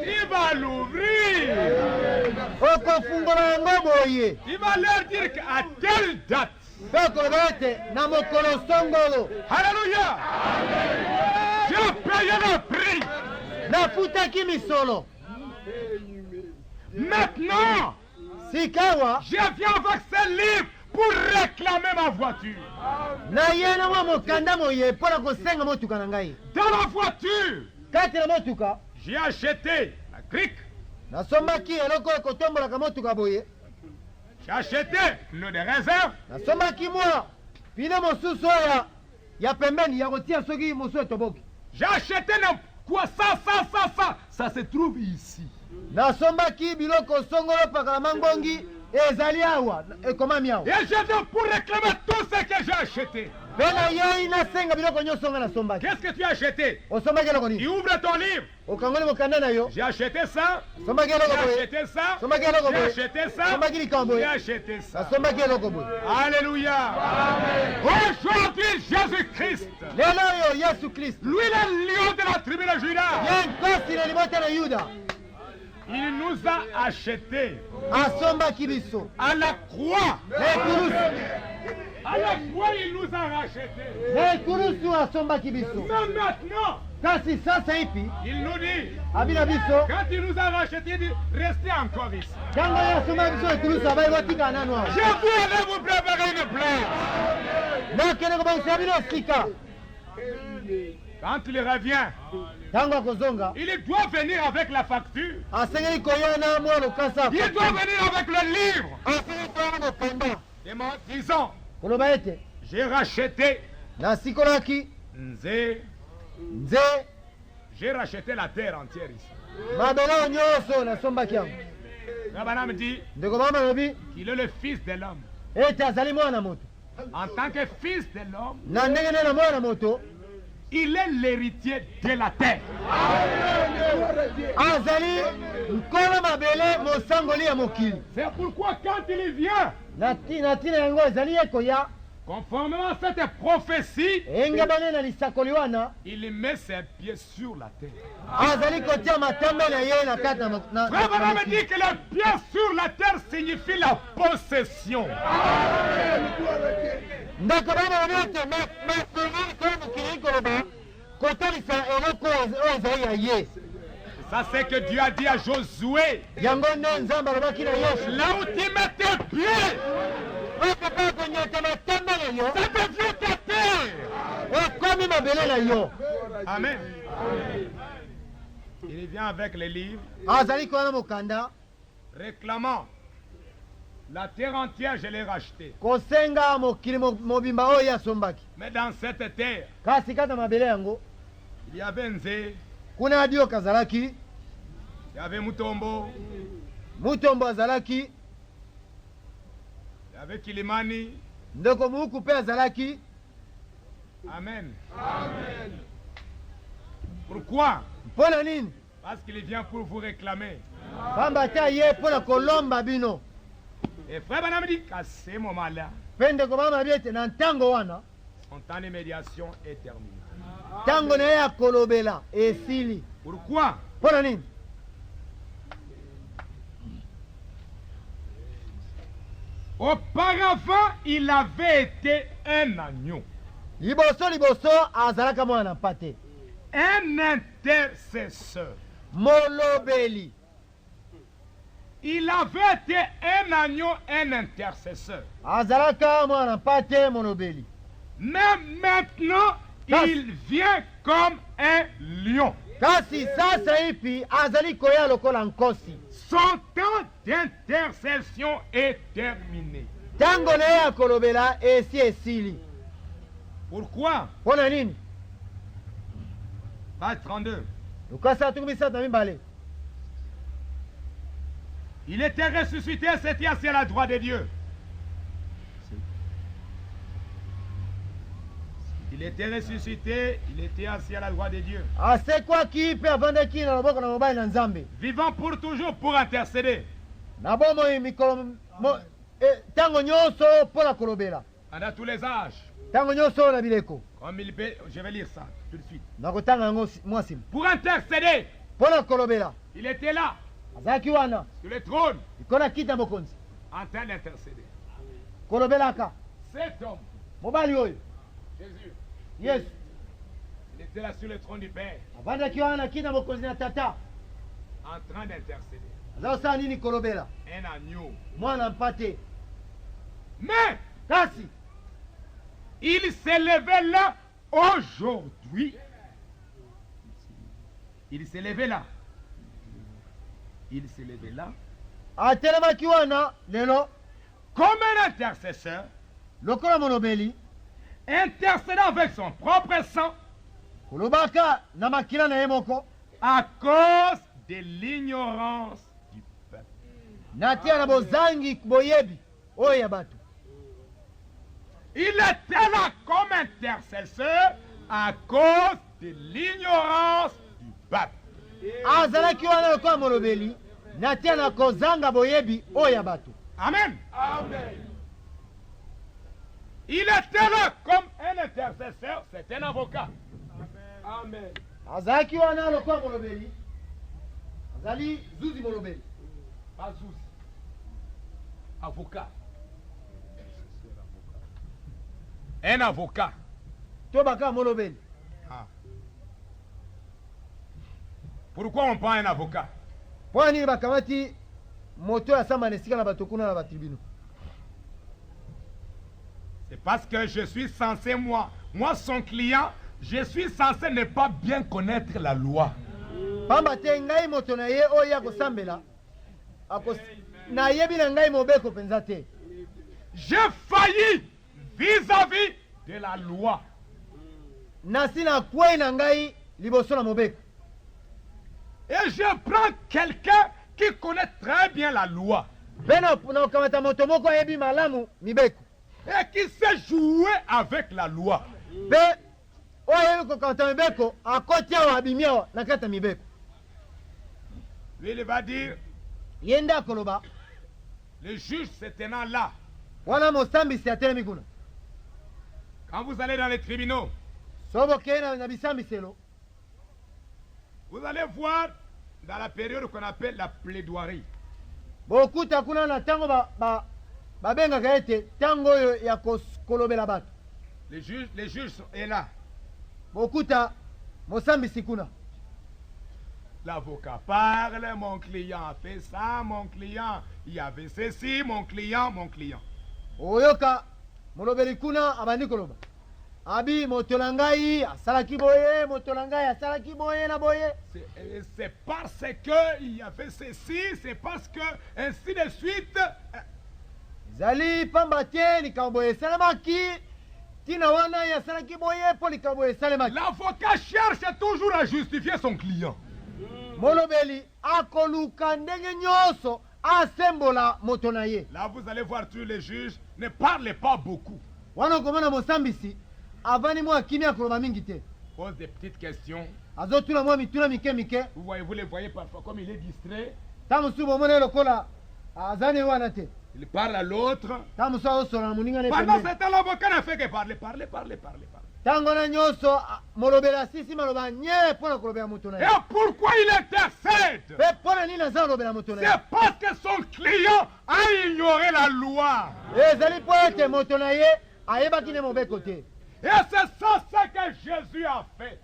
Il va l'ouvrir. okofungola yango boye. Il va leur dire qu'à telle date. mpe okoloba ete na mokolo songolo Alléluia. J'ai payé le prix. nafutaki misolo. Maintenant, sikawa je viens avec ce livre pour réclamer ma voiture. naye nango mokanda moye mpo na kosenga motuka na ngai. Dans la voiture, kati na motuka j'ai acheté la crique, nasombaki eloko ekotombolaka motuka boye. j'ai acheté pneu de réserve, nasombaki mwa pine mosusu oyo ya pembeni ya kotia soki mosu etoboki. j'ai acheté quoi ça se trouve ici. nasombaki biloko songolo pakala mangongi ezali awa ekomami awa. Et je viens pour réclamer tout ce que j'ai acheté. mpe nayei nasenga biloko nyonso nga nasombaki. Qu'est-ce que tu as acheté? osombaki eloko Tu nini? ouvres ton livre. okangoli mokanda na yo. J'ai acheté ça, sombaki eloko j'ai boye. acheté ça, sombaki eloko j'ai boye. acheté ça, sombaki likambo j'ai boye. acheté ça. nasombaki eloko boye. Alléluia. Aujourd'hui, Jésus-Christ Christ. lelo oyo yesu kristu Lui, le lion de la tribu de Juda. ye nkosi na libota na yuda Il nous a achetés asombaki biso à la croix. na ekulusu À la croix, il nous a rachetés. na ekulusu asombaki biso Mais maintenant, kasi sasa ipi il nous dit, abina biso quand il nous a rachetés, il dit, restez encore ici. ntango ye asomba biso ekulusu abai botika nanu awa Je vais aller vous préparer une place. nakende kobakisa bino esika Quand il revient, ntango akozonga il doit venir avec la facture. asengeli koya na mwa lokasa Il doit venir avec le livre. asengeli koya na mokanda Disons, koloba ete j'ai racheté nasikolaki Nzé, nze j'ai racheté la terre entière ici. mabele oyo nyonso nasombaki yango Rabbanam dit ndeko mama alobi qu'il est le fils de l'homme. ete azali mwana moto En tant que fils de l'homme, na ndenge nde na mwana moto il est l'héritier de la terre. azali nkolo mabele mosangoli ya mokili C'est pourquoi quand il vient, na ntina yango ezali ye koya conformément à cette prophétie, engebane na lisakoli wana il met ses pieds sur la terre. azali kotia matambe na ye na kati Rabbanam dit que le pied sur la terre signifie la possession. ndeko bana obi ete masengeli koya mokili koloba kotalisa eloko oyo ezali ya ye Ça, c'est que Dieu a dit à Josué, yango nde nzambe alobaki na yesu là où tu mets tes pieds, okoka konyata matambe na yo ça devient ta terre. ekomi mabele na yo Amen. Il vient avec les livres, azali koya na mokanda réclamant la terre entière, je l'ai rachetée. kosenga mokili mobimba oyo ye asombaki Mais dans cette terre, kasi kati na mabele yango il y avait Nzé, kuna adio kazalaki il y avait Mutombo, mutombo azalaki il y avait Kilimani. ndeko muku mpe azalaki Amen. Pourquoi? mpo na nini Parce qu'il vient pour vous réclamer. pamba te ye mpo na kolomba bino Et frère Branham dit qu'à ce moment-là, mpe ndeko mama bi ete na ntango wana son temps de médiation est terminé. ntango na ye ya kolobela esili Pourquoi? mpo na nini Auparavant, il avait été un agneau, liboso azalaka mwana mpate un intercesseur. molobeli Il avait été un agneau, un intercesseur. azalaka mwana mpate molobeli Mais maintenant, il vient comme un lion. kasi sasa ipi azali koya lokola nkosi Son temps d'intercession est terminé. ntango na ye ya kolobela esi esili Pourquoi? mpo na nini Page 32. lukasa tukumi sata na mibale Il était ressuscité, c'était assis à la droite de Dieu. Il était ressuscité, il était assis à la droite de Dieu. asekwaki mpe avandaki na loboko na mobali na nzambe Vivant pour toujours pour intercéder. na bomoi mikolo ntango nyonso mpo na kolobela Pendant tous les âges. ntango nyonso na bileko Comme il peut, je vais lire ça tout de suite. nakotanga yango mwa nsima Pour intercéder, mpo na kolobela il était là, azalaki wana sur le trône, likolo na kiti ya mokonzi en train d'intercéder. kolobelaka Cet homme, mobali oyo Jésus, yesu il était là sur le trône du Père, avandaki wana na kiti ya mokonzi na tata en train d'intercéder. aza kosala nini kolobela Un agneau. mwana mpate Mais kasi il s'est levé là aujourd'hui. Il s'est levé là. Il s'est levé là atelemaki wana lelo comme un intercesseur, lokola molobeli intercédant avec son propre sang kolobaka na makila na ye moko à cause de l'ignorance du peuple. na tia na bozangi boyebi oyo ya bato Il était là comme intercesseur à cause de l'ignorance du peuple. azalaki wana lokola molobeli na tia na kozanga boyebi oyo ya bato Amen. Il était là comme un intercesseur, c'est un avocat. Amen. azalaki wana lokola molobeli azali zuzi molobeli Pas Zouzi. Avocat. Un avocat. to baka molobeli. Ah. Pourquoi on prend un avocat? mpo nini bakamati moto asamba na esika na bato kuna na batribunau? C'est parce que je suis censé, moi son client, je suis censé ne pas bien connaître la loi. pamba te ngai moto na ye oyo akosambela nayebi na ngai mobeko mpenza te. J'ai failli vis-à-vis de la loi. nasi na kwei na ngai liboso na mobeko. Et je prends quelqu'un qui connaît très bien la loi mpe na kokamata moto moko ayebi malamu mibeko et qui sait jouer avec la loi. mpe oyo ayebi kokamata mibeko akoti awa abimi awa na kati ya mibeko. Lui, il va dire, ye nde akoloba le juge se tenant là. wana mosambisi atelemi kuna. Quand vous allez dans les tribunaux, so bokei na bisambiselo vous allez voir dans la période qu'on appelle la plaidoirie. bokuta kuna na ntango babengaka ete ntango oyo ya kolobela bato. Les juges est là. bokuta mosambisi kuna. L'avocat parle, mon client a fait ça, mon client, il y avait ceci, mon client. oyoka molobeli kuna abandi koloba abi moto na ngai asalaki boye, moto na ngai asalaki boye na boye. C'est parce que il y avait ceci, c'est parce que ainsi de suite. ezali pamba te likambo boye esalemaki tina wana ye asalaki boye mpo likambo boye esalemaki. L'avocat cherche toujours à justifier son client. molobeli akoluka ndenge nyonso asembola moto na ye. Là, vous allez voir tous les juges ne parlent pas beaucoup. wana okomona mosambisi avandi mwa kimia akoloba mingi te. Pose des petites questions. azotuna mwa mituna mike mike. Vous les voyez parfois comme il est distrait. ta mosusu bomona ye lokola azani wana te. Il parle à l'autre. ta mosusu azosola na moninga ne Pendant pembeni. ce temps, l'avocat ne fait que parler. ntango na nyonso molobeli asisi maloba nye mpo na kolobela moto na Et ye. pourquoi il intercède? mpe mpo na nini aza kolobela moto na ye? C'est parce que son client a ignoré la loi. ezali mpo ete moto na ye ayebaki ne mobeko te. Et c'est ça ce que Jésus a fait.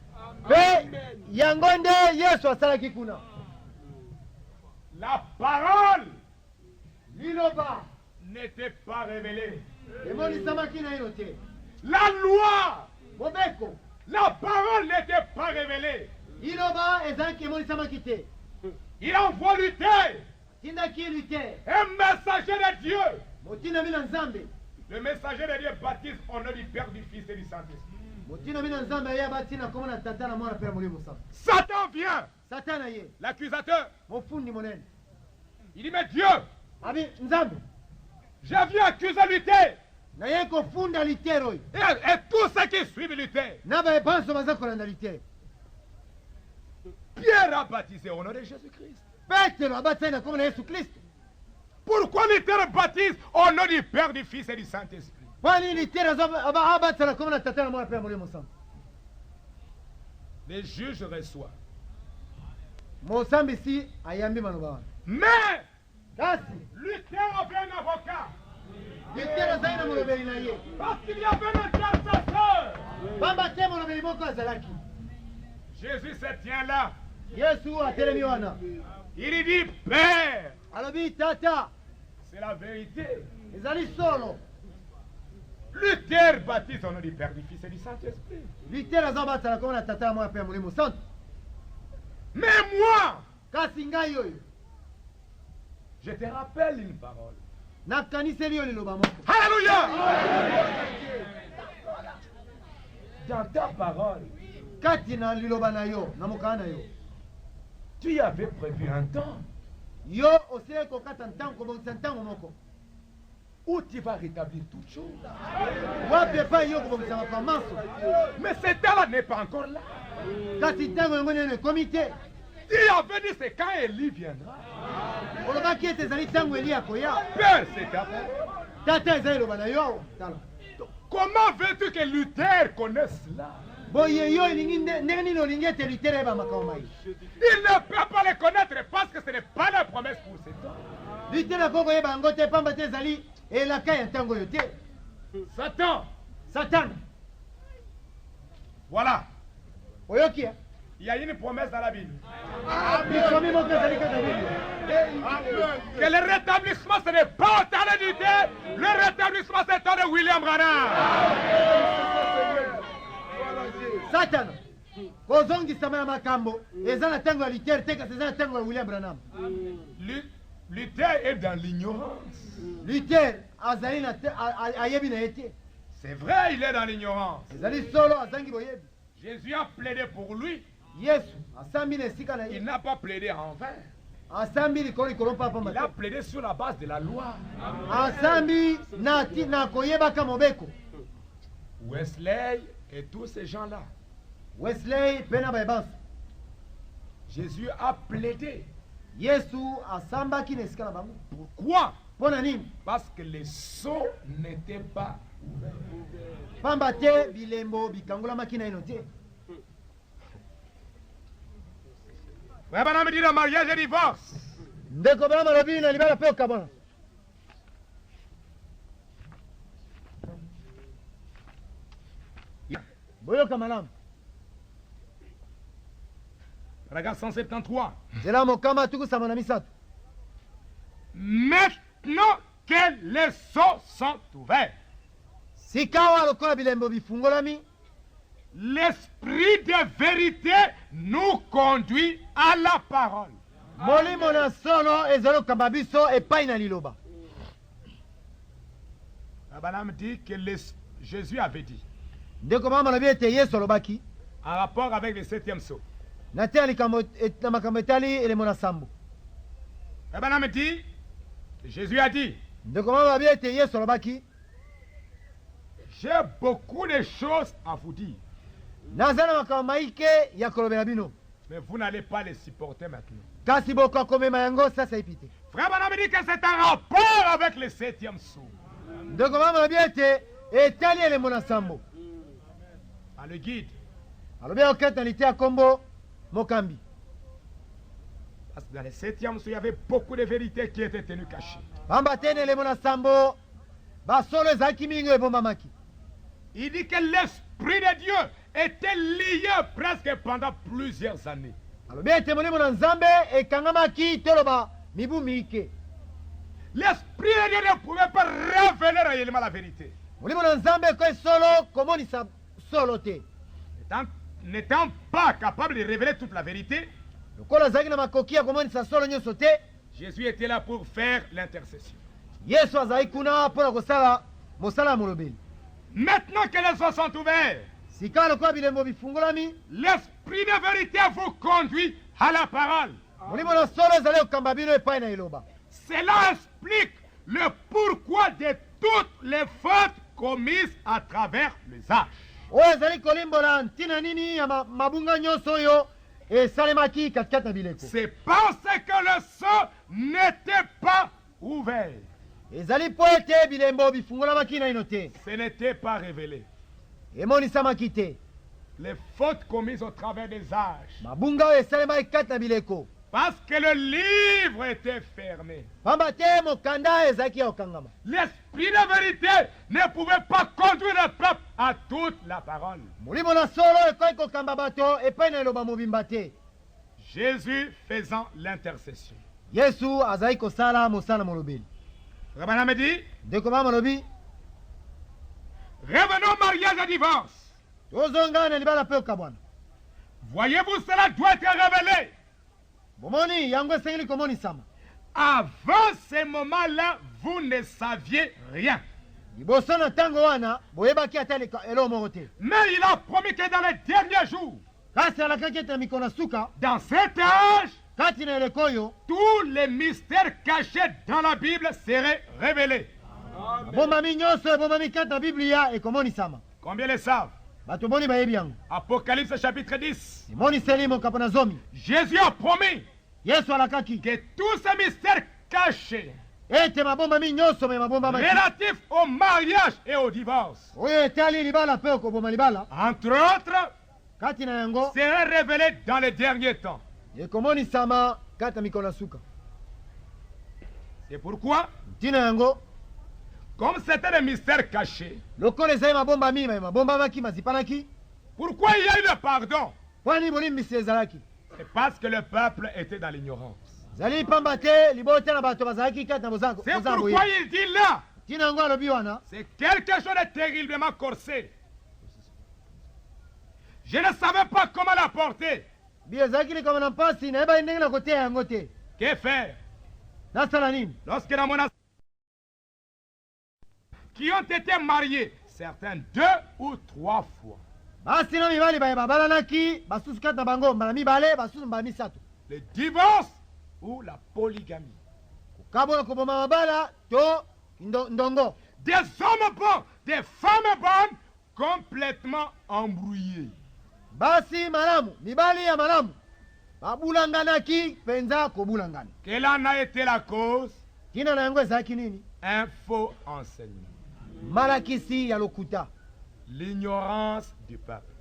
mpe yango nde yesu asalaki kuna. La parole liloba n'était pas révélée. emonisamaki na ino te. La loi, mobeko la parole n'était pas révélée. liloba ezalaki emonisamaki te. Il envoie lutter tindaki ye te un messager de Dieu. motindami na nzambe. Le messager de Dieu baptise au nom du Père, du Fils et du Saint-Esprit. motindami na nzambe aye abatina kombo na tata na mwana mpe ya molimo mosantu. Satan vient, satana ye l'accusateur. mofundi monene Il dit, mais Dieu, abi nzambe je viens accuser Luther naye kofunda litere oyo et tous ceux qui suivent Luther. na baepanso baza kolanda litere. Pierre a baptisé au nom de Jésus-Christ. petero abatani na kombo na yesu kristo. Pourquoi Luther baptise au nom du Père, du Fils et du Saint-Esprit? mpo nini litere abatisa na kombo na tata na mwana mpe ya molimo mosantu. Les juges reçoivent. mosambisi ayambi maloba wana. Mais kasi Luther avait un avocat. litere azali na molobeli na ye Parce qu'il y avait un intercesseur. pamba te molobeli moko azalaki. Jésus se tient là. yesu atelemi wana Il dit, Père, alobi tata c'est la vérité. ezali solo. Luther baptise au nom du Père, du Fils et du Saint-Esprit. litere aza batisa na kombo na tata na mwana mpe ya molimo mosantu. Mais moi, kasi ngai oyo je te rappelle une parole. nakaniseli yo liloba moko. Alléluia. Dans ta parole, kati na liloba na yo na mokala na yo tu y avais prévu un temps yo osili kokata ntango kobongisa ntango moko où tu vas rétablir toutes choses. wapi epai yo kobongisa mapamanso. Mais ce temps-là n'est pas encore là. kasi ntango yango nene ekomi te. Tu avais dit c'est quand Élie viendra. olobaki ete ezali ntango eli akoya. Père, c'est ta parole. tata eza liloba na yo awa tala. Comment veux-tu que Luther connaisse cela? boye yo elingi ndenge nini olingi ete Luther ayeba makambo mai? Il ne peut pas les connaître parce que ce n'est pas la promesse pour ce temps. Luther akoki koyeba yango te pamba te ezali elaka ya ntango oyo te. Satan. Satan Voilà. oyoki ya Il y a une promesse dans la Bible. bikomi moko ezali kaka Bible. Que le rétablissement, ce n'est pas au temps de Luther. Le rétablissement, c'est au temps de William Branham. Satan kozongisama ya makambo eza na ntango ya Luther te kasi eza na ntango ya William Branham. Luther est dans l'ignorance. Luther azali na ayebi na ye te. C'est vrai, il est dans l'ignorance. ezali solo azangi boyebi. Jésus a plaidé pour lui. Yesu asambi na esika na Il ye, n'a pas plaidé en vain. asambi likolo likolo mpa pamba Il a te. plaidé sur la base de la loi. asambi na koyebaka mobeko. Wesley et tous ces gens-là. Wesley mpe na bayebanso. Jésus a plaidé. Yesu asambaki na esika na bango. Pourquoi? Mpo na nini? Parce que les sceaux n'étaient pas ouverts. Pamba te bilembo bikangolamaki naino te. Ouais, madame me dit le mariage et divorce. Ndeko bana malobi na libala mpe okabwana. boyoka malamu. Regarde 173. nzela mokama tukusama na misato. Maintenant que les sceaux sont ouverts, sikawa lokola bilembo bifungolami, l'esprit de vérité nous conduit à la parole. molimo na solo ezali kokamba biso epai na liloba. Abraham dit que Jésus avait dit, ndeko mama malobi ete yesu alobaki en rapport avec le 7e sceau. na te na makambo etali elemo na sambo. Abraham dit, Jésus a dit, ndeko mama malobi ete yesu alobaki j'ai beaucoup de choses à vous dire, naza na makambo maike ya kolobela bino, mais vous n'allez pas les supporter maintenant. kasi bokoka komema yango sasa epi te. Frère Abraham dit que c'est un rapport avec le 7e sceau. ndeko mama malobi ete etali elemo na sambo. Dans le guide, alobi akoketa lite ya kombo mokambi. parce que dans le 7e sceau, il y avait beaucoup de vérités qui étaient tenues cachées. pamba te na elemo na sambo basolo ezalaki mingi ebombamaki. Il dit que l'Esprit de Dieu était lié presque pendant plusieurs années. alobi ete molimo na nzambe ekangamaki toloba mibu mike. L'Esprit de Dieu ne pouvait pas révéler réellement la vérité. molimo na nzambe ekoki solo komonisa solo te. N'étant pas capable de révéler toute la vérité, lokola azalaki na makoki ya komonisa solo nyonso te, Jésus était là pour faire l'intercession. yesu azalaki kuna mpo na kosala mosala ya molobeli. Maintenant que les eaux sont ouverts, sika lokola bilembo bifungolami, l'Esprit de vérité vous conduit à la parole. molimo na solo ezali kokamba bino epai na eloba. Cela explique le pourquoi de toutes les fautes commises à travers les âges. oyo ezali kolimbola ntina nini ya mabunga nyonso oyo esalemaki katikati na bileko. C'est parce que le sang n'était pas ouvert. ezali mpo ete bilembo bifungolamaki naino te, Ce n'était pas révélé. emonisamaki te. Les fautes commises au travers des âges. mabunga oyo esalemaki kati na bileko, Parce que le livre était fermé. pamba te mokanda ezalaki ya kokangama. L'esprit de vérité ne pouvait pas conduire le peuple à toute la parole. molimo na solo ekoki kokamba bato epai na eloba mobimba te. Jésus faisant l'intercession. yesu azalaki kosala mosala molobeli. Rabana me dit, ndeko mama malobi revenons au mariage et divorce. tozonga na libala mpe okabwana. Voyez-vous, cela doit être révélé. bomoni yango esengeli komonisama. Avant ce moment-là, vous ne saviez rien. liboso na ntango wana boyebaki ata eloko moko te. Mais il a promis que dans les derniers jours, kasi alakaki ete na mikolo na suka dans cet âge, kati na eleko oyo tous les mystères cachés dans la Bible seraient révélés. bombami nyonso ebombami kati na biblia ekomonisama. Combien le savent? bato boni bayebi yango. Apocalypse chapitre 10. emoniseli mokapo na zomi. Jésus a promis yesu alakaki que tous ces mystères cachés ete mabomba mi nyonso me mabomba maki relatifs au mariage et au divorce, oyo etali libala mpe okoboma libala entre autres, kati na yango sera révélé dans les derniers temps. ekomonisama kati na mikolo ya suka. C'est pourquoi, ntina yango comme c'était le mystère caché, lokola ezali mabomba mi me mabombamaki mazipanaki, pourquoi il y a eu le pardon? mpo nini bolimbisi ezalaki? C'est parce que le peuple était dans l'ignorance. ezali pamba te libota na bato bazalaki kati na C'est bozanga boye. pourquoi il dit là, ntina yango alobi wana c'est quelque chose de terriblement corsé. Je ne savais pas comment la porter. bi ezalaki likama na mpasi nayebaki ndenge na koteya yango te. Que faire? nasala nini? Lorsque dans mon qui ont été mariés, certains 2 ou 3 fois, basi na mibali baye babalanaki basusu kati na bango mbala mibale basusu mbala misato. le divorce ou la polygamie. kokabola koboma mabala to ndongo. Des hommes bons, des femmes bonnes, complètement embrouillés. basi malamu mibali ya malamu babulanganaki mpenza kobulangana. Quelle en a été la cause? ntina na yango ezalaki nini? Un faux enseignement. malakisi ya lokuta. L'ignorance du peuple.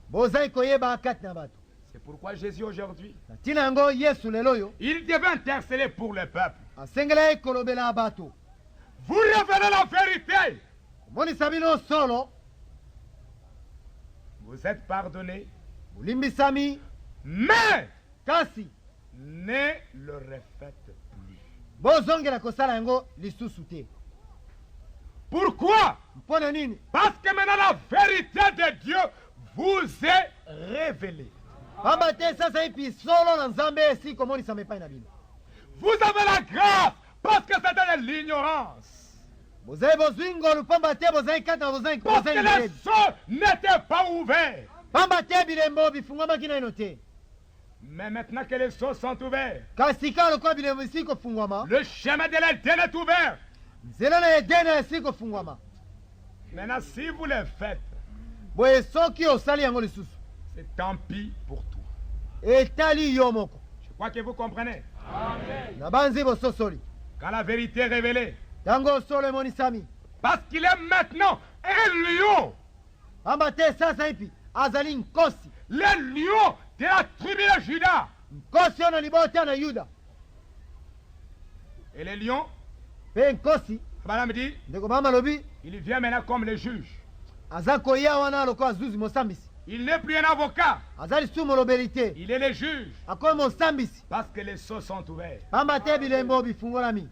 bozali koyeba kati na bato. C'est pourquoi Jésus aujourd'hui, na ntina yango yesu lelo oyo il devait interceller pour le peuple. asengelaki kolobela bato. Vous révélez la vérité. komonisa bino solo. Vous êtes pardonnés, bolimbisami mais kasi ne le refaites plus. bozongela kosala yango lisusu te. Pourquoi? mpo na nini? Parce que maintenant la vérité de Dieu vous est révélée. pamba te sasa ipi solo na nzambe esi komonisama epai na bino. Vous avez la grâce parce que c'était de l'ignorance. bozali bozwi ngolu pamba te bozali kati na Parce que les cieux n'étaient pas ouverts. pamba te bilembo bifungwamaki naino te. Mais maintenant que les cieux sont ouverts, kasi kala lokola bilembo esi kofungwama, le chemin de l'Éden est ouvert. nzela na edene esi kofungwama. Maintenant, si vous le faites, boye soki osali yango lisusu c'est tant pis pour toi. etali yo moko. Je crois que vous comprenez. na banzi bososoli Quand la vérité est révélée, ntango solo emonisami, parce qu'il est maintenant un lion, pamba te sasa ipi azali nkosi. le lion de la tribu de Juda. nkosi oyo na libota na yuda. Et le lion, mpe nkosi madame dit, ndeko mama alobi il vient maintenant comme le juge. aza koya wana lokola zuzi mosambisi. Il n'est plus un avocat, aza lisusu molobeli te, il est le juge. akomi mosambisi. Parce que les cieux sont ouverts. pamba te bilembo bifungolami.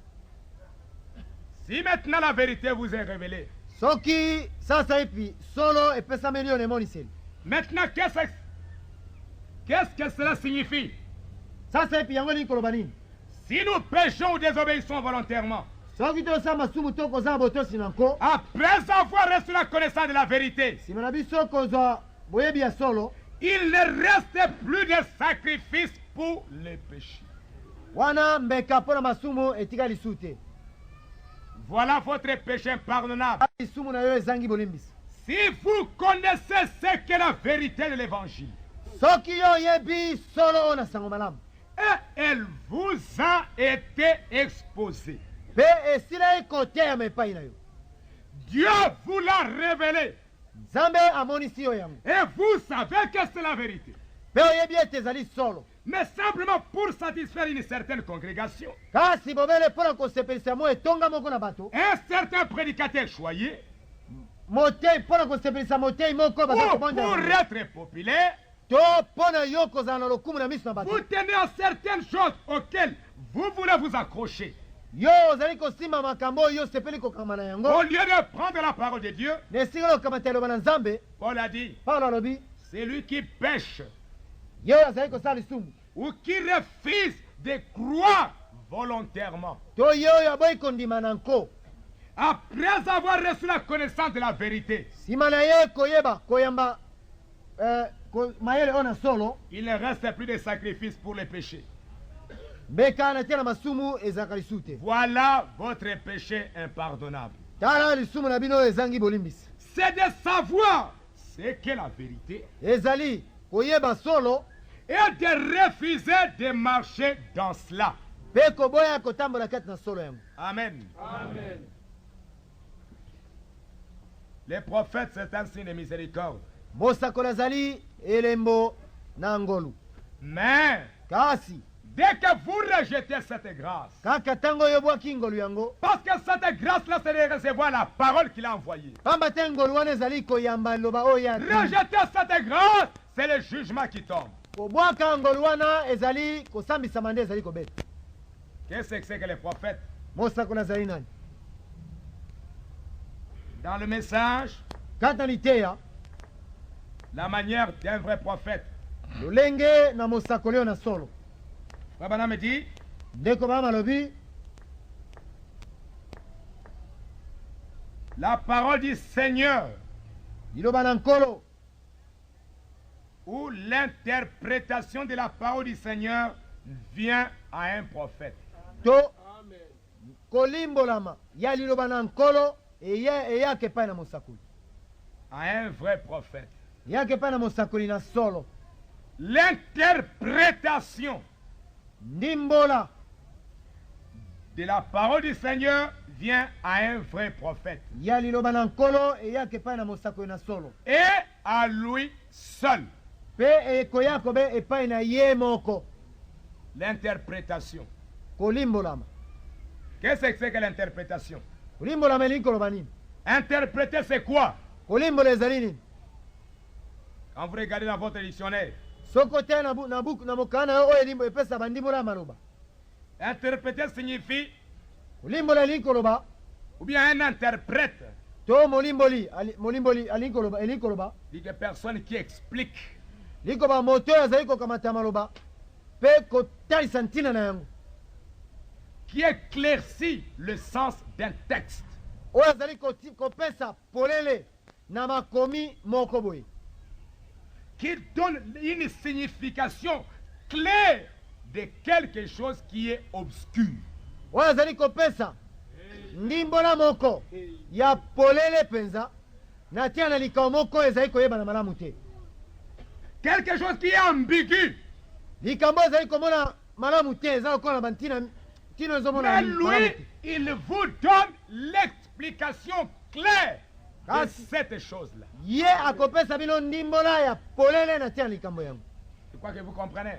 Si maintenant la vérité vous est révélée, soki sasa ipi solo epesameli yo na emoniseli, maintenant qu'est-ce que cela signifie? sasa ipi yango nini koloba nini? Si nous péchons ou désobéissons volontairement, soki tosala masumu to kozala botosi na nko, après avoir reçu la connaissance de la vérité, nsima na biso kozwa boyebi ya solo, il ne reste plus de sacrifice pour les péchés. wana mbeka mpo na masumu etika lisu te. Voilà votre péché impardonnable. lisumu na yo ezangi bolimbisi. Si vous connaissez ce qu'est la vérité de l'évangile, soki yo oyebi solo oyo na sango malamu, et elle vous a été exposée, mpe esilai koteyama epai na yo, Dieu vous l'a révélé, nzambe amonisi yo yango, et vous savez que c'est la vérité. mpe oyebi ete ezali solo, Mais simplement pour satisfaire une certaine congrégation, kasi bobele mpo na kosepelisa mo etonga moko na bato, un certain prédicateur choyé, motei mpo na kosepelisa motei moko baza ou kobonza pour yango, être populaire, to mpo na yo kozala na lokumu na miso na bato, vous tenez à certaines choses auxquelles vous voulez vous accrocher. yo ozali kosimba makambo oyo osepeli kokamba na yango, Au lieu de prendre la parole de Dieu, na esika lokamata eloba na nzambe. Paul a dit, Paulo alobi c'est lui qui pêche ye oyo azali kosala lisumu, ou qui refuse de croire volontairement. to ye oyo aboyi kondima na nko, Après avoir reçu la connaissance de la vérité, nsima na ye koyeba koyamba mayele oyo na solo, il ne reste plus de sacrifice pour les péchés. mbeka na tia na masumu ezalaka lisu te. Voilà votre péché impardonnable. tala lisumu na bino oyo ezangi bolimbisi, C'est de savoir ce qu'est la vérité ezali koyeba solo et de refuser de marcher dans cela. mpe koboya kotambola kati na solo yango. Amen. Amen. Les prophètes, c'est un signe de miséricorde. mosakoli azali elembo na ngolu. Mais, kasi dès que vous rejetez cette grâce, kaka ntango oyobwaki ngolu yango, parce que cette grâce-là, c'est de recevoir la parole qu'il a envoyée. pamba te ngolu wana ezali koyamba liloba oyo ya Rejeter cette grâce, c'est le jugement qui tombe. kobwaka ngolu wana ezali kosambisama nde ezali kobeta. Qu'est-ce que c'est que les prophètes? mosakoli azali nani? Dans le message, kati na liteya la manière d'un vrai prophète. lolenge na mosakoli oyo na solo. Frère Branham dit, ndeko bama alobi la parole du Seigneur liloba na nkolo ou l'interprétation de la parole du Seigneur vient à un prophète. to Amen. kolimbolama ya liloba na nkolo eyaka epai na mosakoli, À un vrai prophète. eyaka epai na mosakoli na solo. L'interprétation ndimbola de la parole du Seigneur vient à un vrai prophète. ya liloba na nkolo eyaka epai na mosakoli na solo, Et à lui seul. mpe ekoya kobe epai na ye moko. L'interprétation. kolimbolama Qu'est-ce que c'est que l'interprétation? kolimbolama elingi koloba nini? Interpréter, c'est quoi? kolimbola ezali nini? Quand vous regardez dans votre dictionnaire, soko te na mokana na yo oyo elimbo epesa bandimbola ya maloba. interpréter signifie, kolimbola elingi koloba ou bien un interprète, to molimboli elingi koloba dit que personne qui explique. elingi koloba moto oyo azali kokamata maloba mpe kotalisa ntina na yango, Qui éclaircit le sens d'un texte. oyo azali kopesa polele na makomi moko boye, Qui donne une signification claire de quelque chose qui est obscur. oyo azali kopesa ndimbola moko ya polele mpenza na tia na likao moko oyo ezali koyebana malamu te, Quelque chose qui est ambigu. likambo ezali komona malamu te, eza lokola bantina tino ezomona Mais malamu lui, te. il vous donne l'explication claire de Kasi. cette chose-là. ye akopesa bino ndimbola ya polele na tia na likambo yango. Je crois que vous comprenez.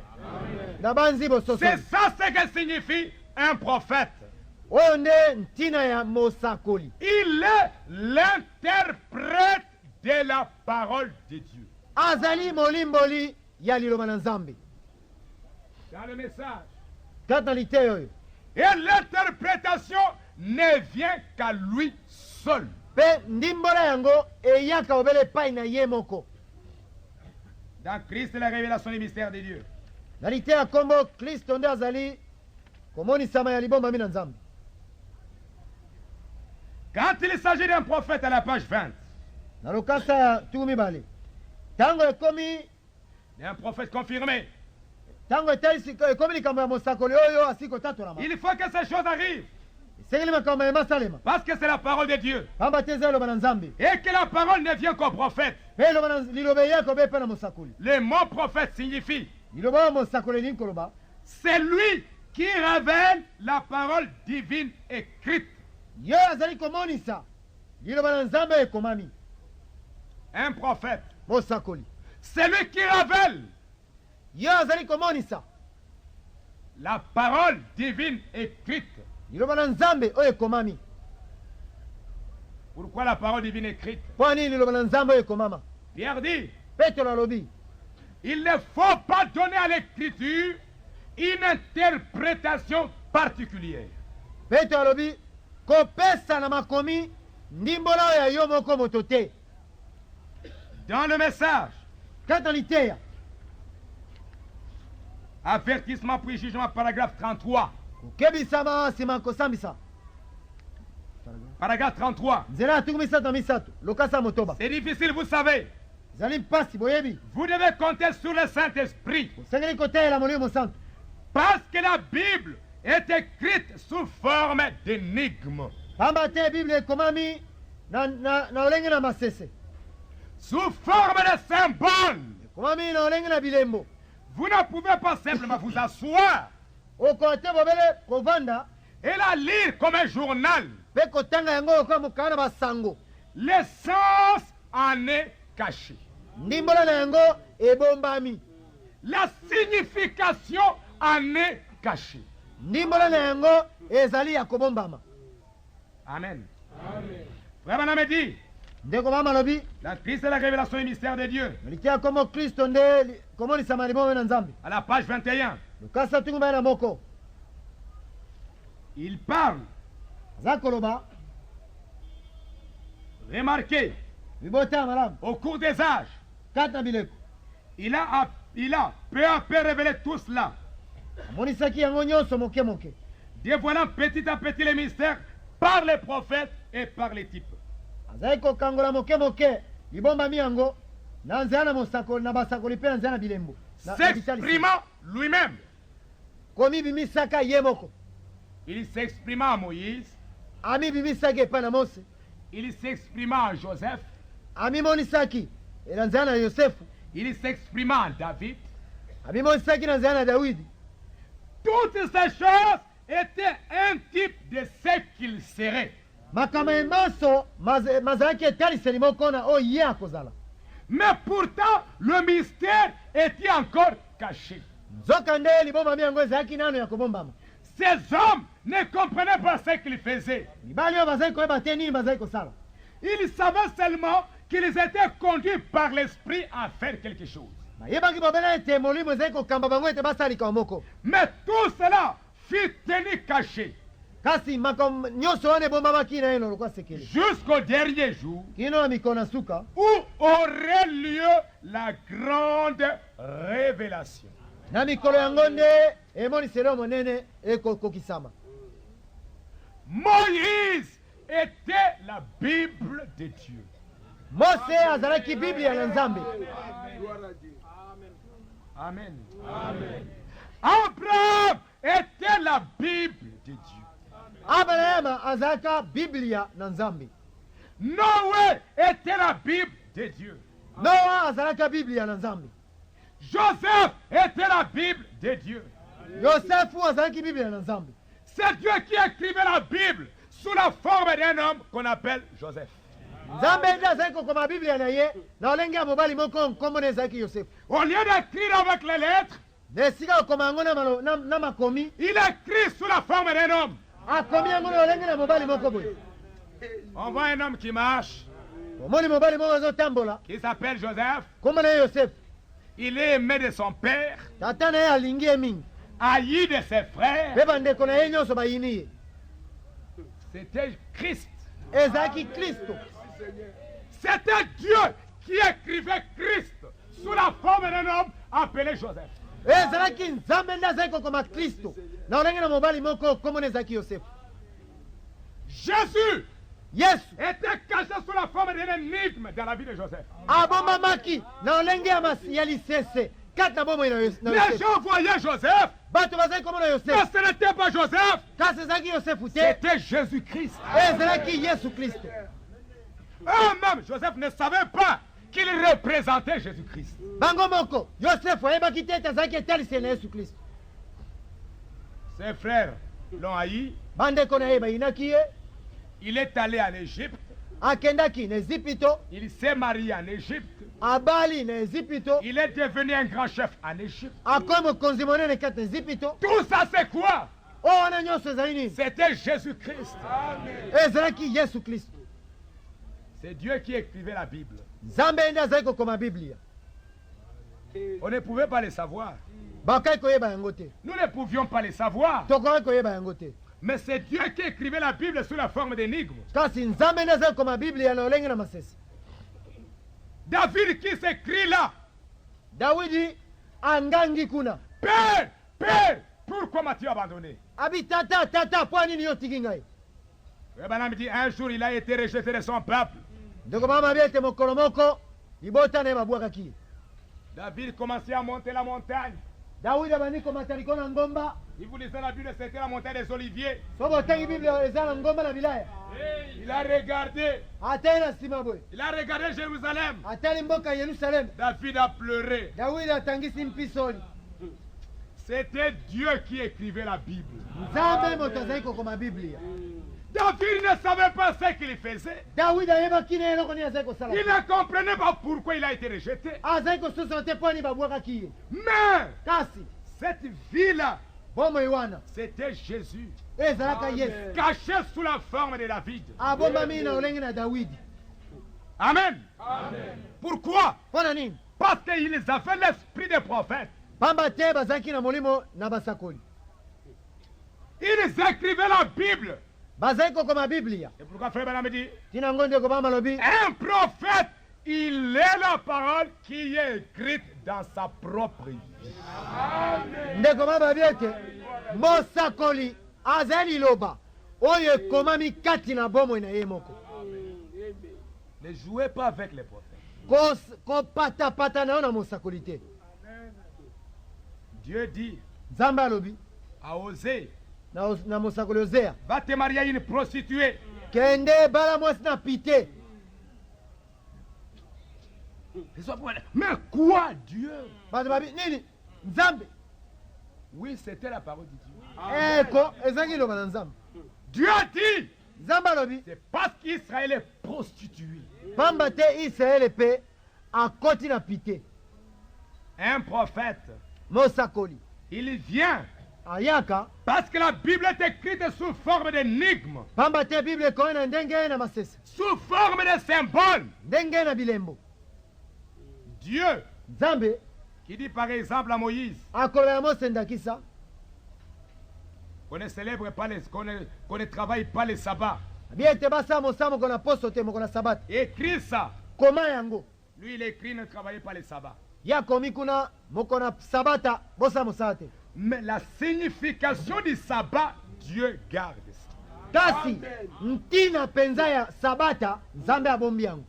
na banzi bososo C'est ça ce que signifie un prophète. oyo nde ntina ya mosakoli. Il est l'interprète de la parole de Dieu. azali molimboli ya liloba na nzambe. Dans le message. kati na liteya oyo Et l'interprétation ne vient qu'à lui seul. mpe ndimbola yango eyaka obele epai na ye moko. Dans Christ, la révélation du mystère de Dieu. na liteya nkombo kristo nde azali komonisama ya libombami na nzambe. Quand il s'agit d'un prophète à la page 20, na lokasa ya tuku mibale ntango ekomi d'un prophète confirmé, ntango ekomi likambo ya mosakoli oyo asili kotatolama, il faut que ces choses arrivent. esengeli makambo ema salema Parce que c'est la parole de Dieu. pamba te eza eloba na nzambe, Et que la parole ne vient qu'au prophète. mpe liloba eyaka obe epai na mosakoli. Le mot prophète signifie liloba oyo mosakoli elingi koloba c'est lui qui révèle la parole divine écrite. ye azali komonisa liloba na nzambe oyo ekomami. Un prophète, mosakoli c'est lui qui révèle ye azali komonisa la parole divine écrite. liloba na nzambe oyo ekomami. Pourquoi la parole divine écrite? mpo nini liloba na nzambe oyo ekomama? Pierre dit, petelo alobi il ne faut pas donner à l'écriture une interprétation particulière. petelo alobi kopesa na makomi ndimbola oyo ya yo moko moto te. Dans le message, kati na liteya avertissement puis jugement, paragraphe 33. kokebisama nsima kosambisa. Paragraphe 33. nzela ya tuku misato na misato lokasa ya motoba C'est difficile, vous savez. ezali mpasi boyebi. Vous devez compter sur le Saint-Esprit. osengeli koteyela molimo mosantu Parce que la Bible est écrite sous forme d'énigme. pamba te bible ekomami na olenge na masese, Sous forme de symbole. ekomami na olenge na bilembo. Vous ne pouvez pas simplement vous asseoir okola te bobele kovanda et la lire comme un journal. mpe kotanga yango lokola mokala na basango. L'essence en est cachée. Ndimbola na yango ebombami. La signification en est cachée. Ndimbola na yango ezali ya kobombama. Amen. Frère Branham dit, Ndeko mama lobi la Christ est la révélation du mystère de Dieu. likia komo Kristo nde komonisa libomo na Nzambe. À la page 21, Lukasa tunguma na moko. il parle, Aza koloba remarquez, libota malamu au cours des âges, kati na bileko. il a peu à peu révélé tout cela, Amonisaki yango nyonso moke moke. dévoilant petit à petit les mystères par les prophètes et par les types. Azali kokangola moke moke libombami yango na nzela na mosakoli na basakoli mpe na nzela na bilembo. S'exprimant lui-même. Komi bimisaka ye moko. Il s'exprima à Moïse, Ami bimisaki epai na Mose. il s'exprima à Joseph, Amimonisaki na nzela na Yosefu. il s'exprima à David. Amimonisaki na nzela na Dawidi. Toutes ces choses étaient un type de ce qu'il serait. Makambo nyonso mazalaki etaliseli moko na oyo ye akozala. Mais pourtant, le mystère était encore caché. Nzoka nde libombami yango ezalaki nano ya kobombama. Ces hommes ne comprenaient pas ce qu'ils faisaient. Mibali oyo bazali koyeba te nini bazali kosala. Ils savaient seulement qu'ils étaient conduits par l'esprit à faire quelque chose. Bayebaki babela ete molimo ezali kokamba bango ete basalika moko. Mais tout cela fut tenu caché Kasi makambo nyonso wana ebombamaki na ye lokwa sekele. jusqu'au dernier jour Kino na mikolo na suka où aurait lieu la grande révélation. na mikolo yango nde emoniselo monene ekokokisama. Moïse était la Bible de Dieu. Mose azalaki Biblia na Nzambe. Amen. Abraham était la Bible de Dieu. Abrahama azalaka Biblia na Nzambe. Noé était la Bible de Dieu. Noa azalaka Biblia na Nzambe. Joseph était la Bible de Dieu. Yosefu azalaki Biblia na Nzambe. C'est Dieu qui écrivait la Bible sous la forme d'un homme qu'on appelle Joseph. Nzambe nde azalaki kokoma Biblia na ye na olenge ya mobali moko nkombo na ezalaki Yosefu. Au lieu d'écrire avec les lettres, Na esika kokoma yango na makomi il écrit sous la forme d'un homme. akomi yango na olenge na mobali moko boye. On voit un homme qui marche, Omoni mobali moko azotambola qui s'appelle Joseph. nkombo na ye Yosefu. Il est aimé de son père, Tata na ye alingi ye mingi haï de ses frères. mpe bandeko na ye nyonso bayini ye. C'était Christ. Ezalaki Kristo. C'était Dieu qui écrivait Christ sous la forme d'un homme appelé Joseph. Ezalaki Nzambe nde azalaki kokoma Kristo na olenge na mobali moko nkombo na ezalaki Yosefu. Jésus Yesu était caché sous la forme d'un énigme dans la vie de Joseph. abombamaki na olenge ya lisese kati na bomoi na Les Yosefu. gens voyaient Joseph, Bato bazali nkombo na mais Yosefu. ce n'était pas Joseph, Kasi ezalaki Yosefu te, c'était Jésus-Christ. ezalaki Yesu Kristo. Eux-mêmes, Joseph ne savait pas qu'il représentait Jésus-Christ. Bango moko Yosefu ayebaki te ete azalaki etaliseli na Yesu Kristo. Ses frères l'ont haï. Bandeko na ye bayinaki ye, Il est allé en Égypte. akendaki na Ezipito, Il s'est marié en Égypte. abali na Ezipito, Il est devenu un grand chef en Égypte. akomi mokonzi monene kati na Ezipito. Tout ça, c'est quoi? Oyo wana nyonso ezali nini? C'était Jésus-Christ. Ezalaki Yesu Kristo. C'est Dieu qui écrivait la Bible. Nzambe nde azali kokoma Biblia. On ne pouvait pas le savoir. Bakai koyeba yango te, Nous ne pouvions pas le savoir. tokoki koyeba yango te. Mais c'est Dieu qui écrivait la Bible sous la forme d'énigmes. Kasi Nzambe nde azali kokoma Biblia na olenge na masese. David qui s'écrit là. Dawidi angangi kuna, Père, Père, pourquoi m'as-tu abandonné? abi tata tata, mpo nini yo otiki ngai? Abraham dit un jour il a été rejeté de son peuple. Ndeko mama abi ete mokolo moko libota na ye babwakaki ye. David commençait à monter la montagne. Dawidi abandi komata likolo na ngomba. Si vous lisez la Bible, c'était la montagne des Oliviers. So botangi Biblia eza na ngomba na bilaya. Il a regardé. Atali na nsima boye, Il a regardé Jérusalem. atali mboka ya Yerusalemu. David a pleuré. Dawidi atangisi mpisoli. C'était Dieu qui écrivait la Bible. nzambe moto azali kokoma biblia. David ne savait pas ce qu'il faisait. Dawidi ayebaki na eloko nini azali kosala. Il ne comprenait pas pourquoi il a été rejeté. azali kososola te mpo nini babwakaki ye. Mais kasi cette vie-là, bomoi wana c'était Jésus, ezalaka yesu caché sous la forme de David. abombami na olenge na dawidi. Amen. Pourquoi? mpo na nini? Parce qu'ils avaient l'esprit des prophètes. pamba te bazalaki na molimo na basakoli. Ils écrivaient la Bible. bazali kokoma biblia. Et pourquoi frère Branham dit? tina ngo ndeko bamba lobi Un prophète, il est la parole qui est écrite dans sa propre vie. ndeko bamba bi ete mosakoli azali liloba oyo ekomami kati na bomoi na ye moko. Ne jouez pas avec les prophètes. kopatapata na yo na mosakoli te. Dieu dit nzambe alobi à Osée, na mosakoli ozea va te marier à une prostituée. kende bala mwasi na pite. Mais quoi, Dieu? bato babi nini nzambe Oui, c'était la parole de Dieu. eko ezalaki liloba na nzambe. Dieu dit, nzambe alobi c'est parce qu'Israël est prostitué. pamba te israele mpe akoti na pite. Un prophète, mosakoli il vient ayaka parce que la Bible est écrite sous forme d'énigmes, pamba te bible ekomi na ndenge na masese sous forme de symboles. ndenge na bilembo. Dieu, nzambe qui dit par exemple à Moïse, akoloba ya mose ndakisa qu'on ne célèbre pas qu'on ne travaille pas les sabbats. abi ete basala mosala moko na poso te moko na sabata. Écrit ça. koma yango Lui, il écrit ne travaillez pas les sabbats. ye akomi kuna moko na sabata bosala mosala te. Mais la signification du sabbat, Dieu garde ça. kasi ntina mpenza ya sabata nzambe abombi yango.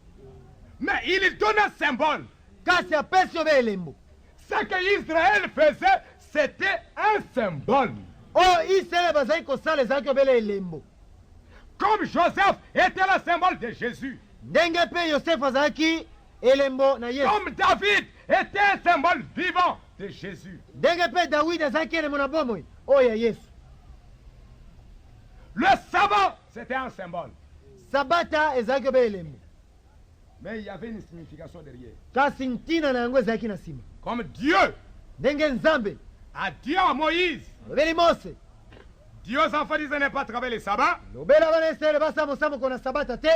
Mais il donne un symbole. kasi apesi yo be elembo. Ce que Israël faisait, c'était un symbole. oyo israele bazali kosala ezalaki obele elembo. Comme Joseph était le symbole de Jésus. ndenge mpe yosefu azalaki elembo na yesu. Comme David était un symbole vivant de Jésus. ndenge mpe dawidi azalaki elembo na bomoi oyo ya yesu. Le sabbat, c'était un symbole. sabata ezalaki obe elembo. Mais il y avait une signification derrière. kasi ntina na yango ezalaki na nsima. Comme Dieu ndenge nzambe a dit à Moïse, lobeli mose Dieu aux enfants disait ne pas travailler le sabbat. lobela bana israele basala mosala moko na sabata te.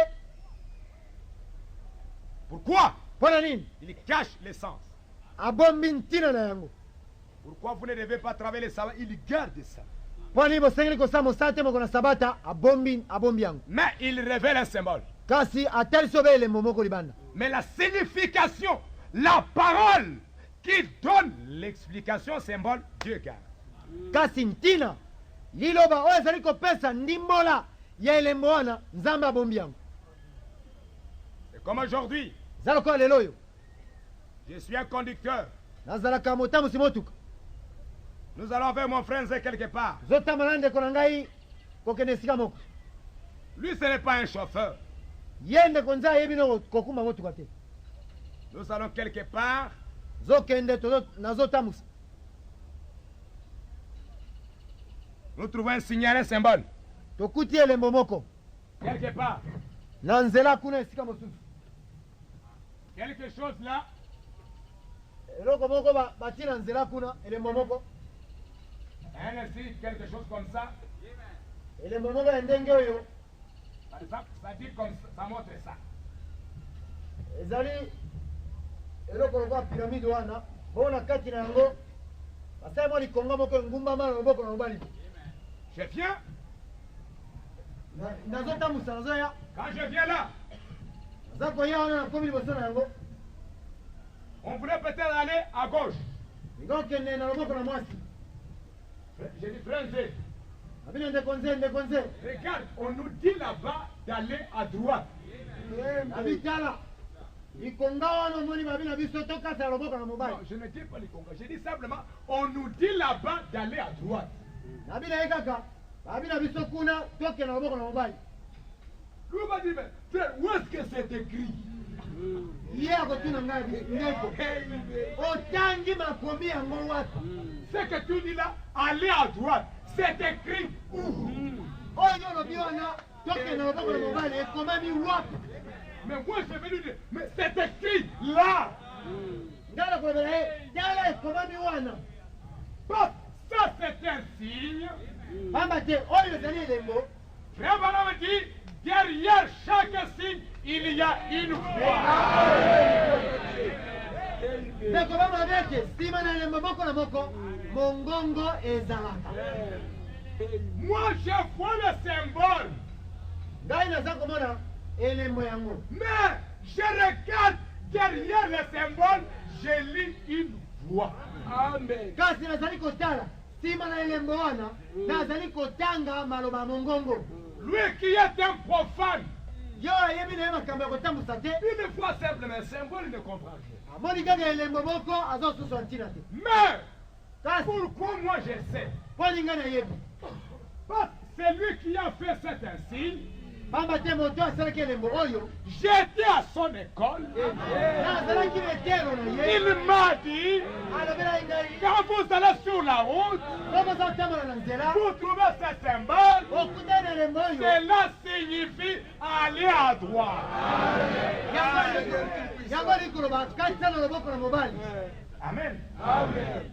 Pourquoi? mpo na nini? Il cache l'essence. abombi ntina na yango. Pourquoi vous ne devez pas travailler le sabbat? Il garde ça. mpo na nini bosengeli kosala mosala te moko na sabata? abombi yango. Mais il révèle un symbole. kasi atalisi obe elembo moko libanda. Mais la signification, la parole qui donne l'explication symbole, Dieu garde. kasi ntina liloba oyo ezali kopesa ndimbola ya elembo wana nzambe abombi yango. C'est comme aujourd'hui, eza lokola lelo oyo je suis un conducteur. nazalaka motambusi motuka. Nous allons avec mon frère Zé quelque part. zotambola na ndeko na ngai kokende esika moko. Lui, ce n'est pas un chauffeur. ye ndeko nze ayebi no kokumba motuka te. Nous allons quelque part. zokende nazotambusa. Nous trouvons un signal, un symbole. tokuti elembo moko Quelque part. na nzela kuna esika mosusu. Quelque chose là. eloko moko batie na nzela kuna elembo moko. Ainsi, quelque chose comme ça. elembo moko ya ndenge oyo Par exemple, ça dit comme ça, ça montre ça. ezali eloko lokola piramide wana bona kati na yango basali mwa likonga moko engumbama na loboko na mobali. Je viens. nazotambusa nazoya Quand je viens là, naza koya wana nakomi liboso na yango. on voulait peut-être aller à gauche. nikokende na loboko na mwasi. J'ai dit, frère Zé, abino ndeko nze. regarde, on nous dit là-bas d'aller à droite. abitala likonga wana omoni babi na biso tokasa na loboko na mobali. Non, je ne dis pas les Congolais. Je dis simplement, on nous dit là-bas d'aller à droite. nabi na ye kaka babi na biso kuna tokende na loboko na mobali. Lui m'a dit, mais frère, où est-ce que c'est écrit? ye akotuna ngai ndeko otangi makomi yango wapi? Ce que tu dis là, allez à droite. C'est écrit où? oyo olobi wana tokende loboko na mobali ekomami wapi? Mais moi je vais lui dire, mais c'est écrit là. ngai nakolobela ye tala ekomami wana. Parce que ça c'est un signe. pamba te oyo ezali elembo. Frère Branham dit, derrière chaque signe, il y a une foi. ndeko bamona bete nsima na elembo moko na moko mongongo ezalaka. Moi je vois le symbole, ngai naza komona elembo yango, mais je regarde derrière le symbole, je lis une voix. Amen. kasi nazali kotala nsima na elembo wana nazali kotanga maloba ya mongongo. Lui qui est un profane, yo ayebi na ye makambo ya kotambusa te, une fois simple, mais symbole, il ne comprend rien. amoni kaka elembo moko azosuswa ntina te. Mais kasi pourquoi moi je sais? mpo ninga nayebi Parce que c'est lui qui a fait cet insigne. pamba te moto asalaki elembo oyo J'étais à son école. nazalaki metelo na ye. Il m'a dit, alobelaki ngai quand vous allez sur la route, soko oza kotambola na nzela vous trouvez ce symbole, okutani na elembo oyo cela signifie aller à droite. yango likoloba katisa na loboko na mobali. Amen. Amen.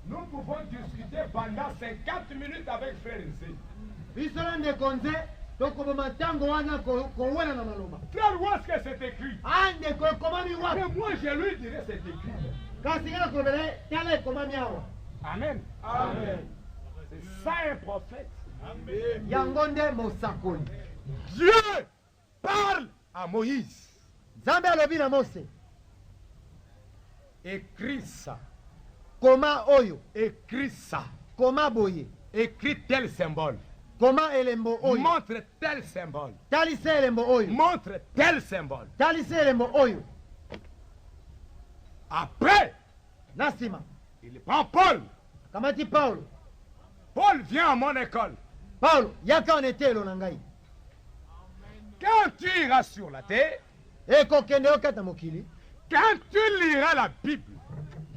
Nous pouvons discuter pendant 50 minutes avec frère ici. biso na ndeko nze tokoboma ntango wana kowela na maloba. Frère, où est-ce que c'est écrit? ndeko ekomami wapi? Mais moi je lui dirais c'est écrit. kasi nga nakolobela ye tala ekomami awa. Amen. Amen. C'est ça un prophète. yango nde mosakoli. Dieu parle à Moïse. nzambe alobi na mose Écris ça. koma oyo, Écris ça. koma boye, Écris tel symbole. koma elembo oyo, Montre tel symbole. talisa elembo oyo, Montre tel symbole. talisa elembo oyo. Après, na nsima il prend Paul. akamati paulo. Paul vient à mon école. paulo yaka wana etelo na ngai. Quand tu iras sur la terre, ekokende yo kata mokili quand tu liras la Bible,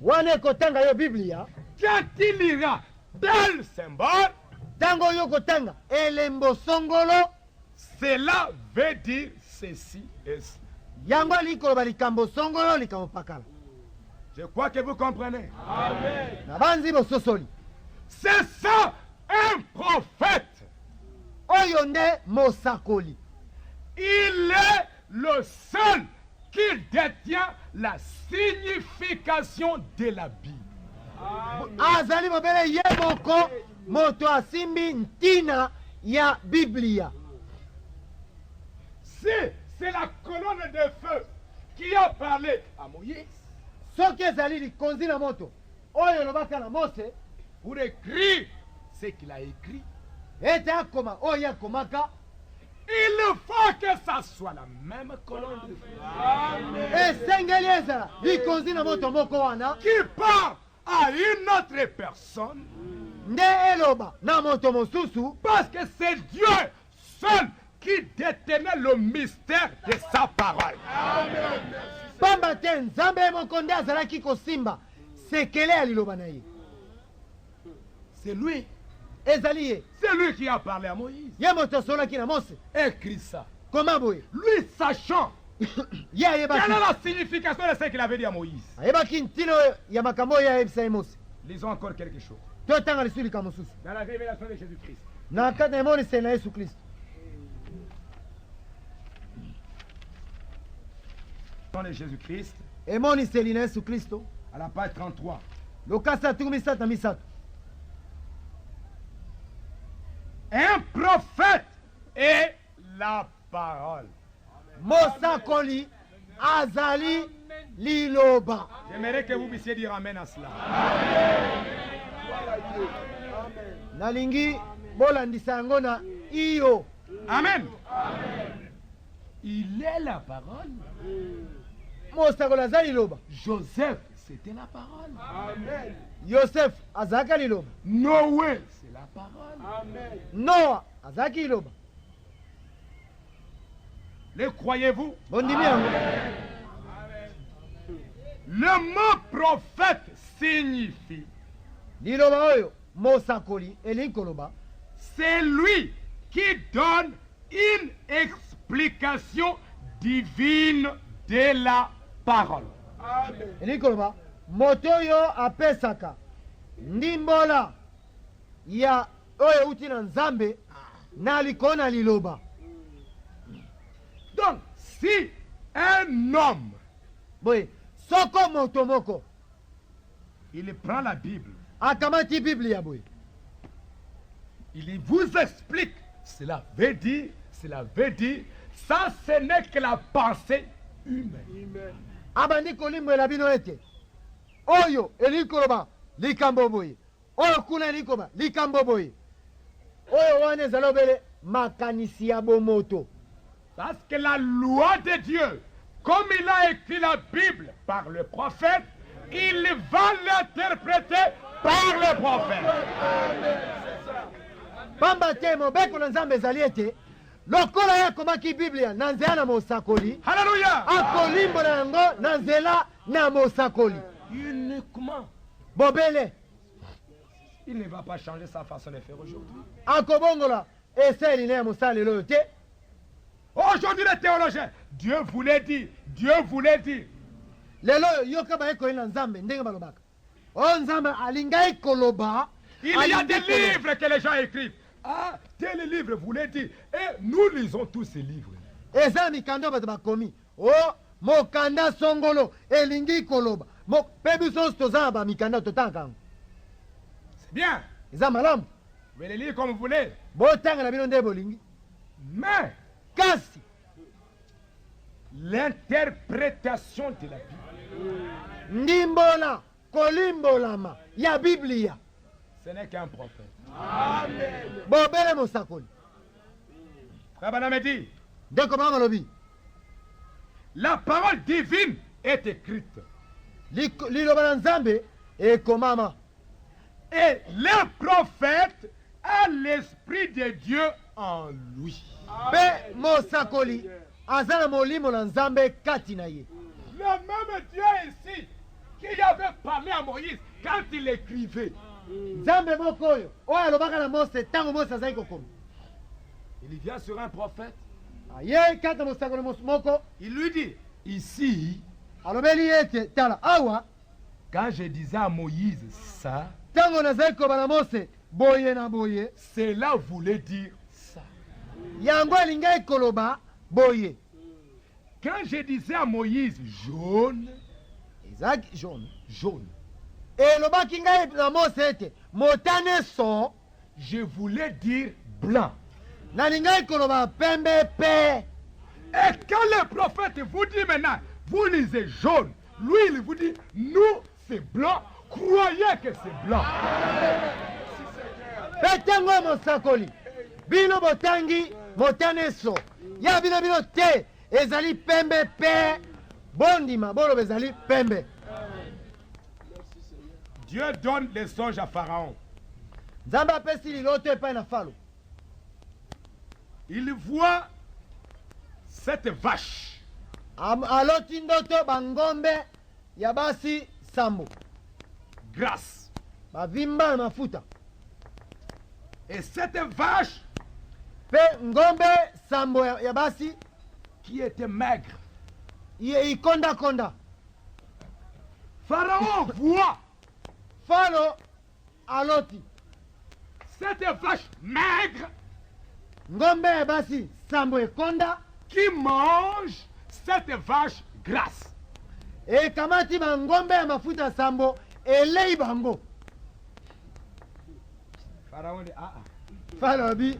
wana ekotanga yo biblia, quand tu liras tel symbole, ntango oyo kotanga elembo songolo, cela veut dire ceci et cela. yango alikoloba likambo songolo likambo pakala. Je crois que vous comprenez. Amen. na banzi bososoli C'est ça un prophète. oyo nde mosakoli. Il est le seul qui détient la signification de la Bible. azali mobele ye moko moto asimbi ntina ya biblia. Si c'est la colonne de feu qui a parlé à Moïse soki ezali likonzi na moto oyo elobaka na mose pour écrire ce qu'il a écrit, ete akoma oyo akomaka, il faut que ça soit la même colonne de feu esengeli ezala likonzi na moto moko wana qui parle à une autre personne, nde eloba na moto mosusu, parce que c'est Dieu seul qui détenait le mystère de sa parole. pamba te nzambe ye moko nde azalaki kosimba sekele ya liloba na ye. C'est lui. ezali ye C'est lui qui a parlé à Moïse. ye moto asololaki na mose. Écris ça. koma boye Lui sachant ye quelle ayebaki est la signification de ce qu'il avait dit à Moïse. ayebaki ntino ya makambo oyo ayebisa ye mose. Lisons encore quelque chose. totanga lisusu likambo mosusu Dans la révélation de Jésus-Christ. na kati na emoniseli na yesu kristo. Dans de Jésus-Christ, emoniseli na yesu kristo à la page 33. lokasa ya 33. Un prophète est la parole. mosakoli azali liloba. J'aimerais que vous puissiez dire Amen à cela. nalingi bolandisa yango na iyo. Amen. Il est la parole. mosakoli azali liloba. Joseph, c'était la parole. Amen. yosefu azalaka liloba. Noé, c'est la parole. Amen. noa azalaki liloba. Le croyez-vous? bondimi yango. Le mot prophète signifie Liloba oyo mosakoli elingi koloba c'est lui qui donne une explication divine de la parole. elingi koloba moto oyo apesaka ndimbola ya oyo euti na nzambe na likolo na liloba. Donc, si un homme, Boye soko moto moko il prend la Bible, akamati biblia boye il vous explique, cela veut dire, ça ce n'est que la pensée humaine. abandi kolimbwela bino ete oyo elingi koloba likambo boye, oyo kuna elingi koloba likambo boye, oyo wana ezali obele makanisi ya bomoto. Parce que la loi de Dieu, comme il a écrit la Bible par le prophète, il va l'interpréter par le prophète. Pamba te mobeko na nzambe ezali ete lokola ye akomaki biblia na nzela na mosakoli, Alléluia. akolimbola yango na nzela na mosakoli. Uniquement. Bobele Il ne va pas changer sa façon de faire aujourd'hui. akobongola eseli na ya mosala lelo oyo te. Aujourd'hui, les théologiens, Dieu voulait dire, Dieu voulait dire. Lelo oyo yoka bayekoli na nzambe ndenge balobaka oyo nzambe alingai koloba. Il y a alingi des koloba. livres que les gens écrivent. Ah, tel livre voulait dire. Et nous lisons tous ces livres. eza mikanda oyo bato bakomi o mokanda songolo elingi koloba mpe biso nyonso toza na bamikanda totangaka yango. C'est bien. eza malamu, Vous pouvez les lire comme vous voulez. botanga na bino nde bolingi. Mais Kasi l'interprétation de la Bible, ndimbola kolimbolama ya biblia ce n'est qu'un prophète. bobele mosakoli. Frère Baname dit, ndeko banga lobi la parole divine est écrite. liloba na nzambe ekomama. Et le prophète a l'esprit de Dieu en lui. mpe mosakoli aza na molimo na nzambe kati na ye. Le même Dieu ici qui avait parlé à Moïse quand il écrivait. nzambe moko oyo oyo alobaka na mose ntango mose azali kokomi, Il vient sur un prophète. aye kati na mosakoli moko Il lui dit, ici, alobeli ye ete tala awa quand je disais à Moïse ça, ntango nazali koloba na mose boye na boye, cela voulait dire ça. yango elingai koloba boye. Quand je disais à Moïse jaune, ezalaki jaune, jaune, elobaki ngai na mose ete motane so, je voulais dire blanc. nalingai koloba pembe pe. Et quand le prophète vous dit maintenant, vous lisez jaune, lui il vous dit, nous c'est blanc, croyez que c'est blanc. Mpe ntango mosakoli bino botangi motane so ya bino te ezali pembe pe, bondima boloba ezali pembe. Dieu donne les songes à Pharaon. nzambe apesi liloto epai na falo. Il voit cette vache. aloti ndoto bangombe ya basi sambo Grasse. bavimba na mafuta, Et cette vache mpe ngombe sambo ya basi qui était maigre. ikondakonda. Pharaon voit falo aloti cette vache maigre ngombe ya basi sambo ekonda, qui mange cette vache grasse. ekamati bangombe ya mafuta ya sambo elei bango. Pharaon dit, ah, falo abi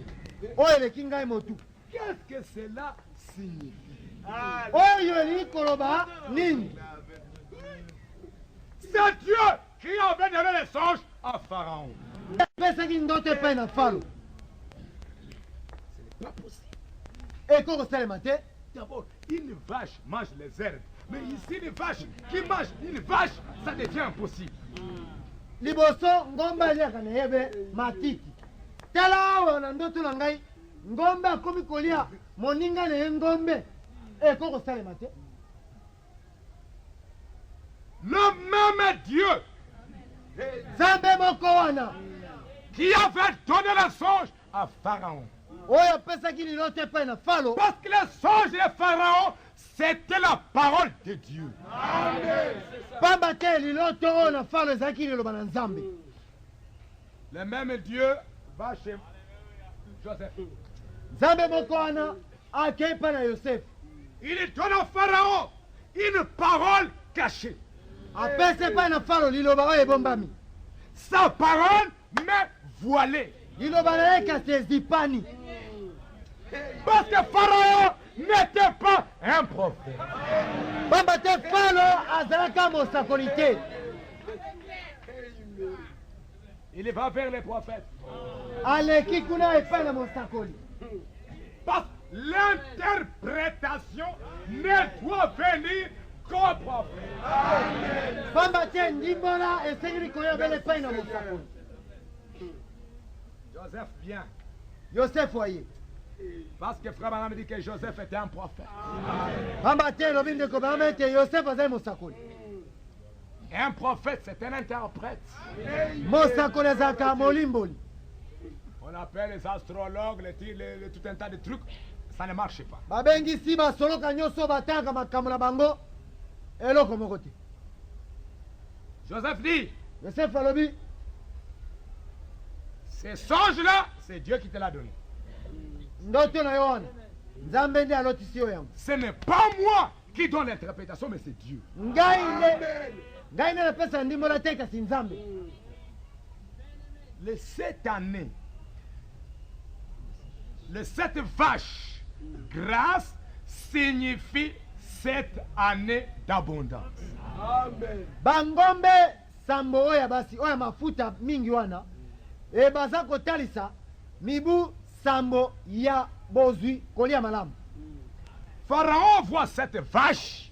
oyo eleki ngai motu, qu'est-ce que cela signifie? oyo elingi koloba nini? C'est Dieu qui avait donné les songes à Pharaon. apesaki ndoto epai na falo. Ce n'est pas possible. ekoki kosalema te. D'abord, une vache mange les herbes. Mais ici, une vache qui mange une vache, ça devient impossible. liboso ngombe aliaka na yebe matiti. tala awa na ndoto na ngai ngombe akomi kolia moninga na ye ngombe ekokosalema te. Le même Dieu Nzambe moko wana qui avait donné le songe à Pharaon. oyo apesaki liloto epai na Falo, Parce que le songe de Pharaon, c'était la parole de Dieu. pamba te liloto oyo na Falo ezalaki liloba na Nzambe. Le même Dieu va chez Joseph. Nzambe moko wana akei epai na Yosefu, Il donne à Pharaon une parole cachée. apesa epai na Falo liloba oyo ebombami, Sa parole, mais voilée. liloba na ye kasi ezipani. Parce que Pharaon n'était pas un prophète. Pamba te Falo azalaka mosakoli te. Il va vers les prophètes. Aleki kuna epai na mosakoli, Parce que l'interprétation ne doit venir qu'au prophète. pamba te ndimbola esengeli koyobela epai na mosakoli. Joseph vient. Yosefu aye, Parce que Frère Branham dit que Joseph était un prophète. pamba te elobi ndeko bama ete Yosefu azali mosakoli. Un prophète, c'est un interprète. Mosakoli azalaka molimboli. On appelle les astrologues, tout un tas de trucs. Ça ne marche pas. babengisi basoloka nyonso batanga makambo na bango eloko moko te. Joseph dit, Yosefu alobi ce songe-là, c'est Dieu qui te l'a donné. ndoto na yo wana Nzambe nde alotisi yo yango. Ce n'est pas moi qui donne l'interprétation, mais c'est Dieu. ngai nde napesa ndimbola te kasi Nzambe. Les 7 années, les 7 vaches, grâce signifie 7 années d'abondance. bangombe sambo oyo ya basi oyo ya mafuta mingi wana baza kotalisa mibu sambo ya bozwi kolia malamu. Pharaon voit cette vache.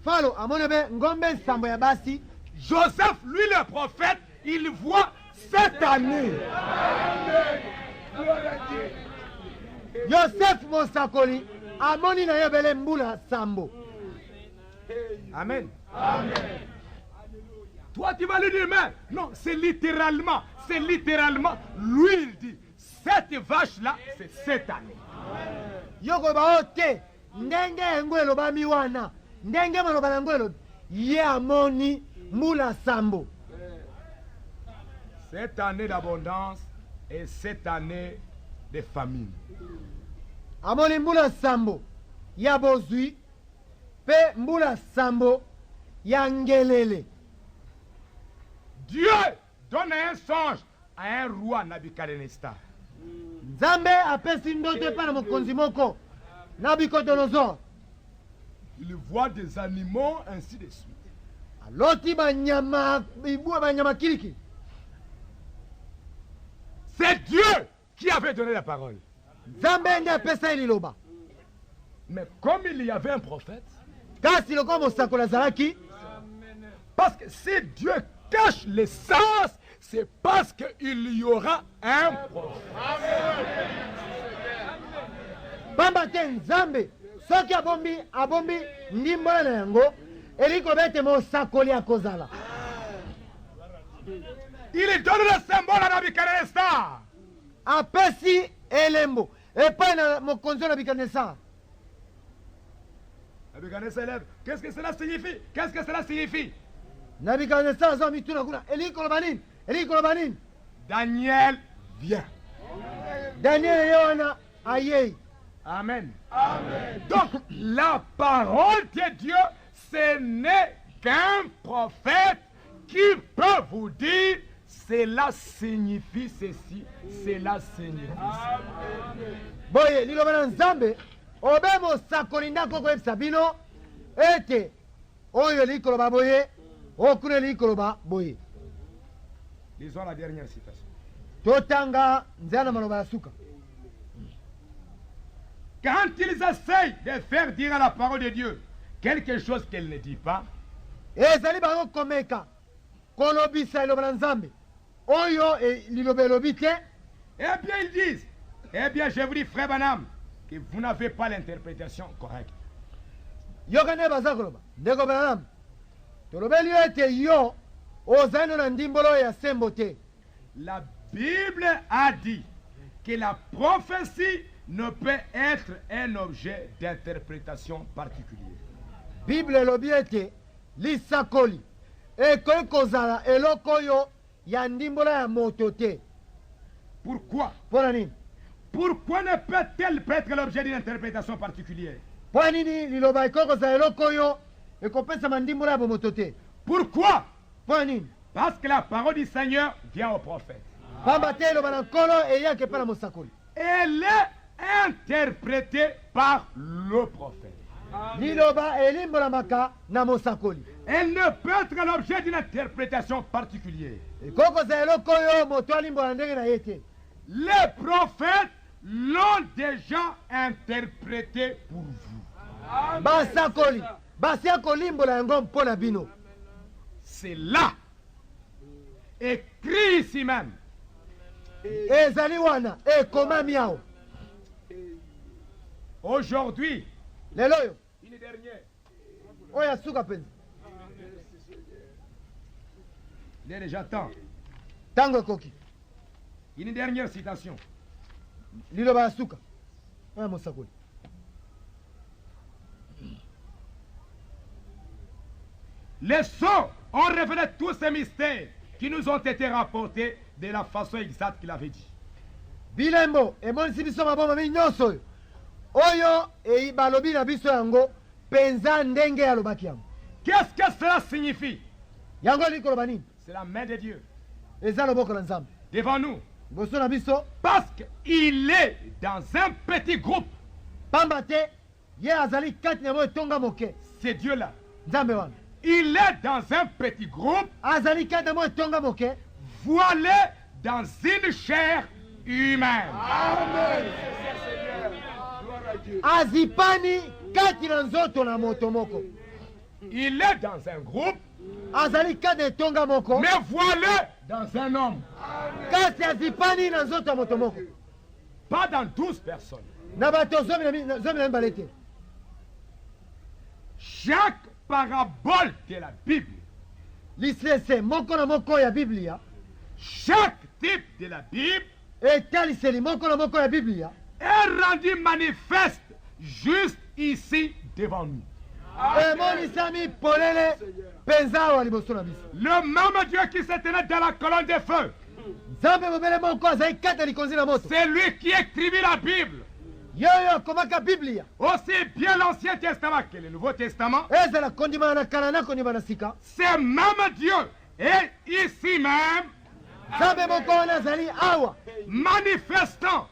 Falo amoni be ngombe sambo ya basi. Joseph, lui le prophète, il voit 7 années. Yosefu mosakoli amoni na yo bele mbula sambo. Amen. Toi, tu vas lui dire, mais non, c'est littéralement, lui il dit, cette vache-là, c'est 7 années. Yoko ba ote ndenge yango elobami wana ndenge maloba yango elobi ye amoni mbula sambo. 7 années d'abondance et 7 années de famine. Amoni mbula sambo ya bozwi pe mbula sambo ya ngelele. Dieu donne un songe à un roi Nabucodonosor. Nzambe apesi ndoto epai na mokonzi moko Nabucodonosor. Il voit des animaux ainsi de suite. Aloti banyama ibua banyama kiliki. C'est Dieu qui avait donné la parole. Nzambe nde apesa liloba. Mais comme il y avait un prophète, kasi lokola mosakoli azalaki, parce que si Dieu cache les sens, c'est parce qu'il y aura un prophète. pamba te Nzambe soki abombi ndimbola na yango elikoba ete mosakoli akozala. Il donne le symbole à Nabucodonosor. Apesi elembo epai na mokonzi na Nabucodonosor. Nabucodonosor lève. Qu'est-ce que cela signifie? Qu'est-ce que cela signifie? Nabucodonosor azwa mituna kuna elikoloba nini. Daniel vient. Daniel ye wana ayei. Amen. Donc, la parole de Dieu, ce n'est qu'un prophète qui peut vous dire cela signifie ceci, cela signifie cela. boye liloba na Nzambe obe mosakoli ndako koyebisa bino ete oyo elikoloba boye okuna elikoloba boye. Lisons la dernière citation. Totanga nzela na maloba ya suka. Quand ils essayent de faire dire à la parole de Dieu quelque chose qu'elle ne dit pas, ezali bango komeka kolobisa eloba na Nzambe oyo liloba elobi te, eh bien ils disent, eh bien je vous dis frère Branham, que vous n'avez pas l'interprétation correcte. yoka nde baza koloba ndeko Branham tolobeli yo ete yo ozali no na ndimbolo ya sembo te. La Bible a dit que la prophétie ne peut être un objet d'interprétation particulière. Bible elobi ete lisakoli ekoki kozala eloko oyo ya ndimbola ya moto te. Pourquoi? Mpona nini? Pourquoi ne peut-elle pas être l'objet d'une interprétation particulière? Mpo nini liloba ekoki kozala eloko oyo ekopesama ndimbola ya bomoto te? Pourquoi? Mpo nini? Parce que la parole du Seigneur vient au prophète. Pamba te eloba na nkolo eyaki epai na mosakoli. Elle est interprétée par le prophète. Liloba elimbolamaka na mosakoli. Elle ne peut être l'objet d'une interprétation particulière. Ekoki kozala eloko oyo moto alimbola ndenge na ye te. Les prophètes l'ont déjà interprété pour vous. Basakoli basi ya kolimbola yango mpo na bino. C'est là, écrit ici même. Ezali wana ekomami awa. Aujourd'hui, Lelo oyo une dernière. oyo asuka penza Il est déjà temps. ntango ekoki. Une dernière citation. Liloba ya suka oyo ya mosakoli. Les sceaux ont révélé tous ces mystères qui nous ont été rapportés de la façon exacte qu'il avait dit. Bilembo emonisi biso mabomami nyonso oyo balobi na biso yango penza ndenge alobaki yango. Qu'est-ce que cela signifie? Yango elingi koloba nini? C'est la main de Dieu Eza loboko na Nzambe devant nous. liboso na biso. Parce qu'il est dans un petit groupe. Pamba te ye azali kati na mo etonga moke. C'est Dieu-là. Nzambe wana Il est dans un petit groupe, azali kati na mo etonga moke voilé dans une chair humaine. azipani kati na nzoto na moto moko. Il est dans un groupe, Azali kati na etonga moko mais voilé dans un homme. kasi azipani na nzoto ya moto moko. Pas dans 12 personnes. Na bato zomi na mibale te. Chaque parabole de la Bible, Lisilese moko na moko ya Biblia, chaque type de la Bible etaliseli moko na moko ya Biblia est rendu manifeste juste ici devant nous. emonisami polele penza awa liboso na biso. Le même Dieu qui se tenait dans la colonne de feu, Nzambe mobele moko azali kati ya likonzi na moto. c'est lui qui écrivit la Bible, Yoyo akomaka Biblia aussi bien l'Ancien Testament que le Nouveau Testament. ezala kondima na kala na kondima na sika. Ce même Dieu est ici même Nzambe moko wana azali awa manifestant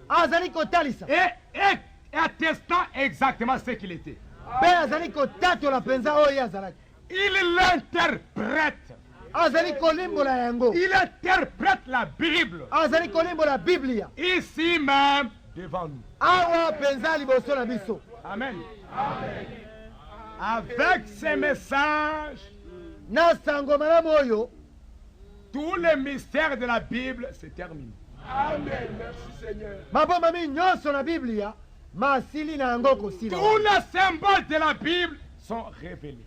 azali kotalisa et attestant exactement ce qu'il était. mpe azali kotatola penza oyo ye azalaki. Il l'interprète. Azali kolimbola yango. Il interprète la Bible Azali kolimbola Biblia ici même devant nous. awa penza liboso na biso. Amen. Avec ces messages, Na sango malamu oyo tous les mystères de la Bible se terminent. Amen. Merci Seigneur. mabomami nyonso na Biblia masili na yango kosila. Tous les symboles de la Bible sont révélés.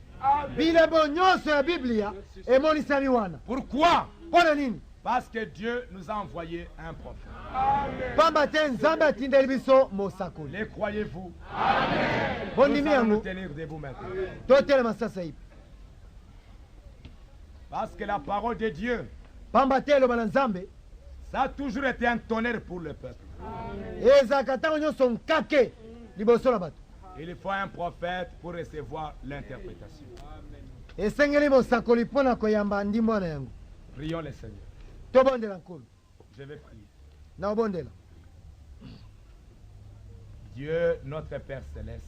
Bilembo nyonso ya Biblia emonisami wana. Pourquoi? Mpona nini? Parce que Dieu nous a envoyé un prophète. Pamba te Nzambe atindeli biso mosakoli. Les croyez-vous? Bondimi Nous allons nous yango tenir debout maintenant. totelema sasa hivi. Parce que la parole de Dieu, Pamba te eloba na Nzambe ça a toujours été un tonnerre pour le peuple. ezalaka ntango nyonso nkake liboso na bato. Il faut un prophète pour recevoir l'interprétation. Esengeli mosakoli mpo na koyamba ndimbo na yango. Prions le Seigneur. Tobondela nkolo. Je vais prier. Na obondela. Dieu, notre Père Céleste,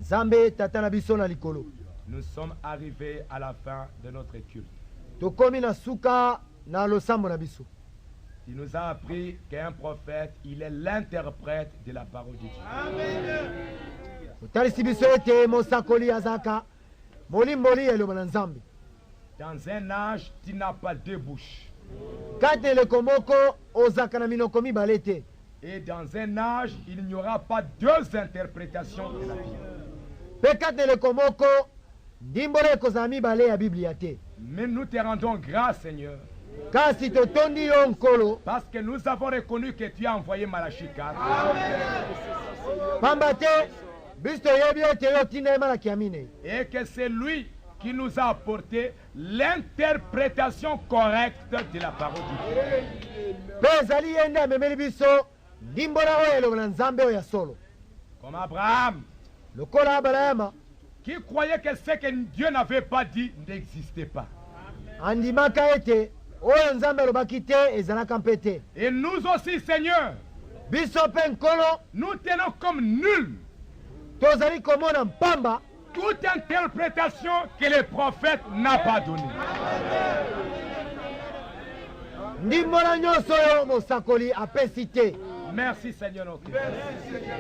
Nzambe tata na biso na likolo. nous sommes arrivés à la fin de notre culte. Tokomi na suka na losambo na biso. Tu nous as appris qu'un prophète, il est l'interprète de la parole de Dieu. Otalisi biso ete mosakoli azaka molimboli eloba na Nzambe. Dans un âge, tu n'as pas deux bouches. Kati eleko moko ozaka na minoko mibale te. Et dans un âge, il n'y aura pas deux interprétations de la Bible. mpe kati na eleko moko ndimbola ekozala mibale ya biblia te. Mais nous te rendons grâce, Seigneur, kasi totondi yo nkolo parce que nous avons reconnu que tu as envoyé Malachie 4. pamba te biso toyebi ete yo tinda ye malaki ya minei Et que c'est lui qui nous a apporté l'interprétation correcte de la parole de Dieu. mpe ezali ye nde amemeli biso ndimbola oyo elongo na nzambe oyo ya solo Comme Abraham, lokola abrahama qui croyait que ce que Dieu n'avait pas dit n'existait pas. andimaka ete oyo nzambe alobaki te ezalaka mpe te. Et nous aussi, Seigneur, biso mpe nkolo nous tenons comme nul tozali komona mpamba toute interprétation que le prophète n'a pas donnée. ndimbola nyonso oyo mosakoli apesi te. Merci, Seigneur, notre Dieu.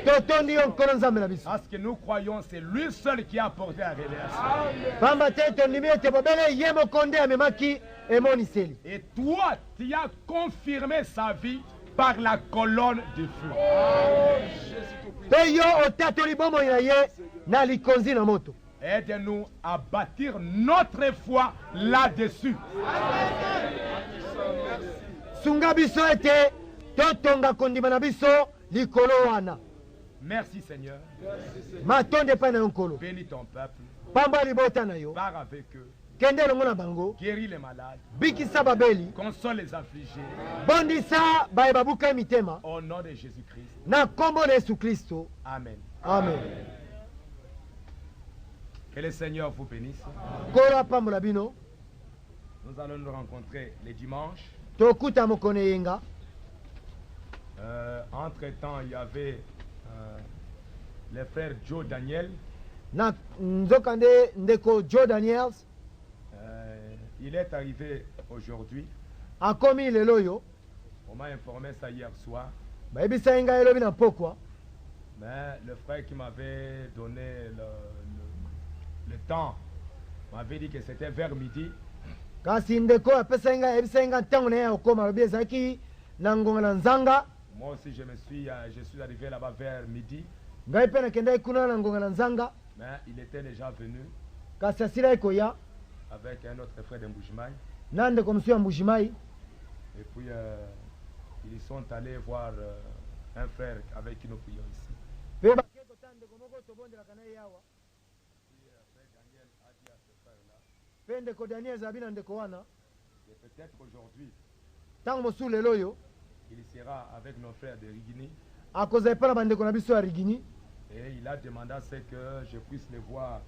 totondi yo nkolo nzambe na biso Parce que nous croyons c'est lui seul qui a apporté la révélation. pamba te tondimi ete bobele ye moko nde amemaki emoniseli. Et toi, tu as confirmé sa vie par la colonne de feu. mpe yo otatoli bomoi na ye na likonzi na moto. Aide-nous à bâtir notre foi là-dessus. sunga biso ete totonga kondima na biso likolo wana. Merci, Seigneur. matonde epai na yo nkolo Bénis ton peuple. pamba libota na yo Pars avec eux. kende elongo na bango Guéris les malades. bikisa babeli Console les affligés. bondisa baye babuka mitema Au nom de Jésus-Christ. na nkombo na yesu kristo Amen. amen. Que le Seigneur vous bénisse. nkolo apambola bino. Nous allons nous rencontrer les dimanches. tokuta mokone yenga. Entre-temps, il y avait le frère Joe Daniel. na nzokande ndeko Joe Daniels Il est arrivé aujourd'hui. akomi lelo oyo On m'a informé ça hier soir. bayebisa ye ngai elobi na pokwa. Mais le frère qui m'avait donné le temps m'avait dit que c'était vers midi. kasi ndeko apesa ye ngai ayebisa ye ngai ntango na ye ya kokoma alobi ezalaki na ngonga na nzanga. Moi aussi, je suis arrivé là-bas vers midi. ngai mpe nakendaki kuna na ngonga na nzanga. Mais il était déjà venu kasi asilaki koya avec un autre frère de Mbujimaï. na ndeko mosusu ya mbujimai. Et puis, ils sont allés voir un frère avec qui nous prions ici. mpe bakei kotala ndeko moko tobondelaka na ye awa. Puis, frère Daniel a dit à ce frère-là, mpe ndeko daniel ezalabi na ndeko wana et peut-être aujourd'hui, ntango mosusu lelo oyo il sera avec nos frères de Rigini. akozala epai na bandeko na biso ya rigini. Et il a demandé à ce que je puisse le voir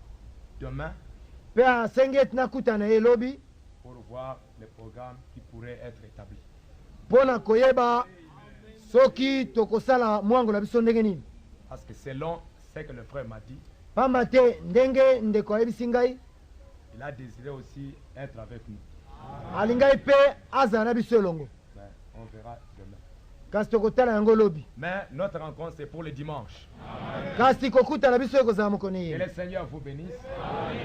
demain mpe asengi eti nakutana ye elobi pour voir les programmes qui pourraient être établis. mpo na koyeba soki tokosala mwango na biso ndenge nini. Parce que selon ce que le frère m'a dit, pamba te ndenge ndeko ayebisi ngai il a désiré aussi être avec nous. alingai mpe azala na biso elongo. Mais on verra demain. kasi tokotala yango lobi. Mais notre rencontre, c'est pour le dimanche. kasi kokutana biso ekozala mokoni Que ye. le Seigneur vous bénisse.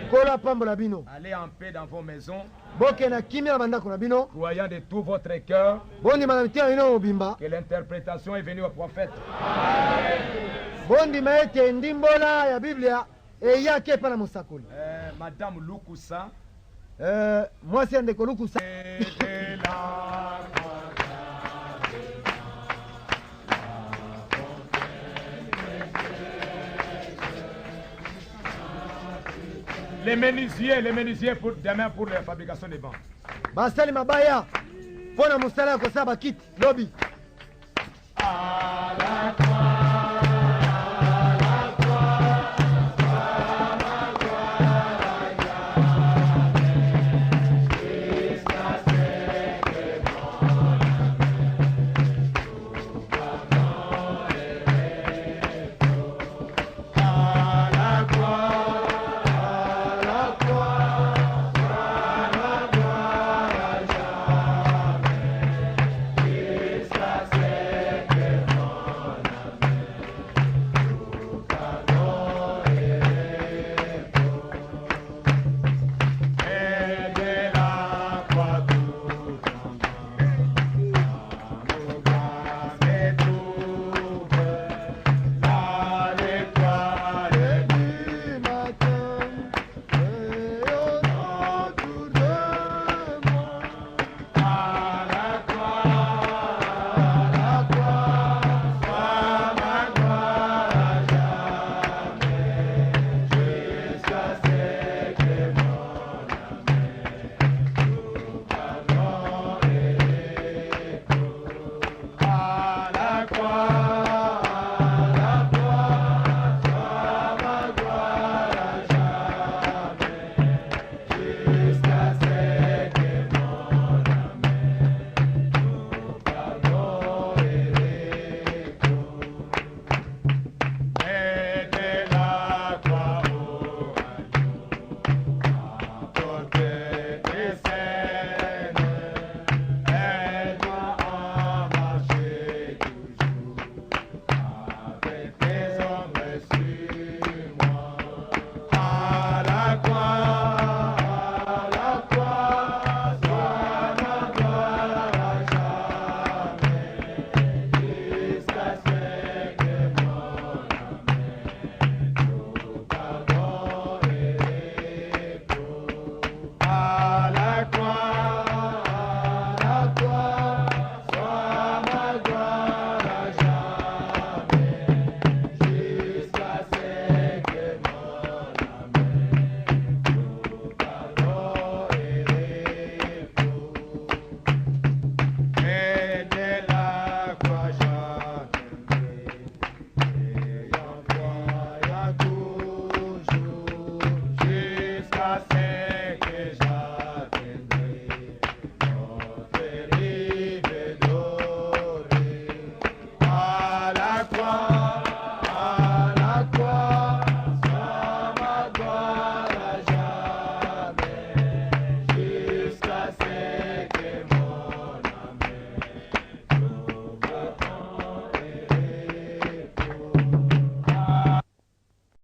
nkolo apambola bino. Allez en paix dans vos maisons, bokende na kimia na bandako na bino. croyant de tout votre cœur bondima na mitima bino mobimba. que l'interprétation est venue au prophète. bondima ete ndimbola ya biblia eyaki epai na mosakoli. Madame Lukusa, mwasi ya ndeko lukusa les menuisiers pour demain pour la fabrication des bancs. basali mabaya mpo na mosala ya kosala bakiti lobi. À la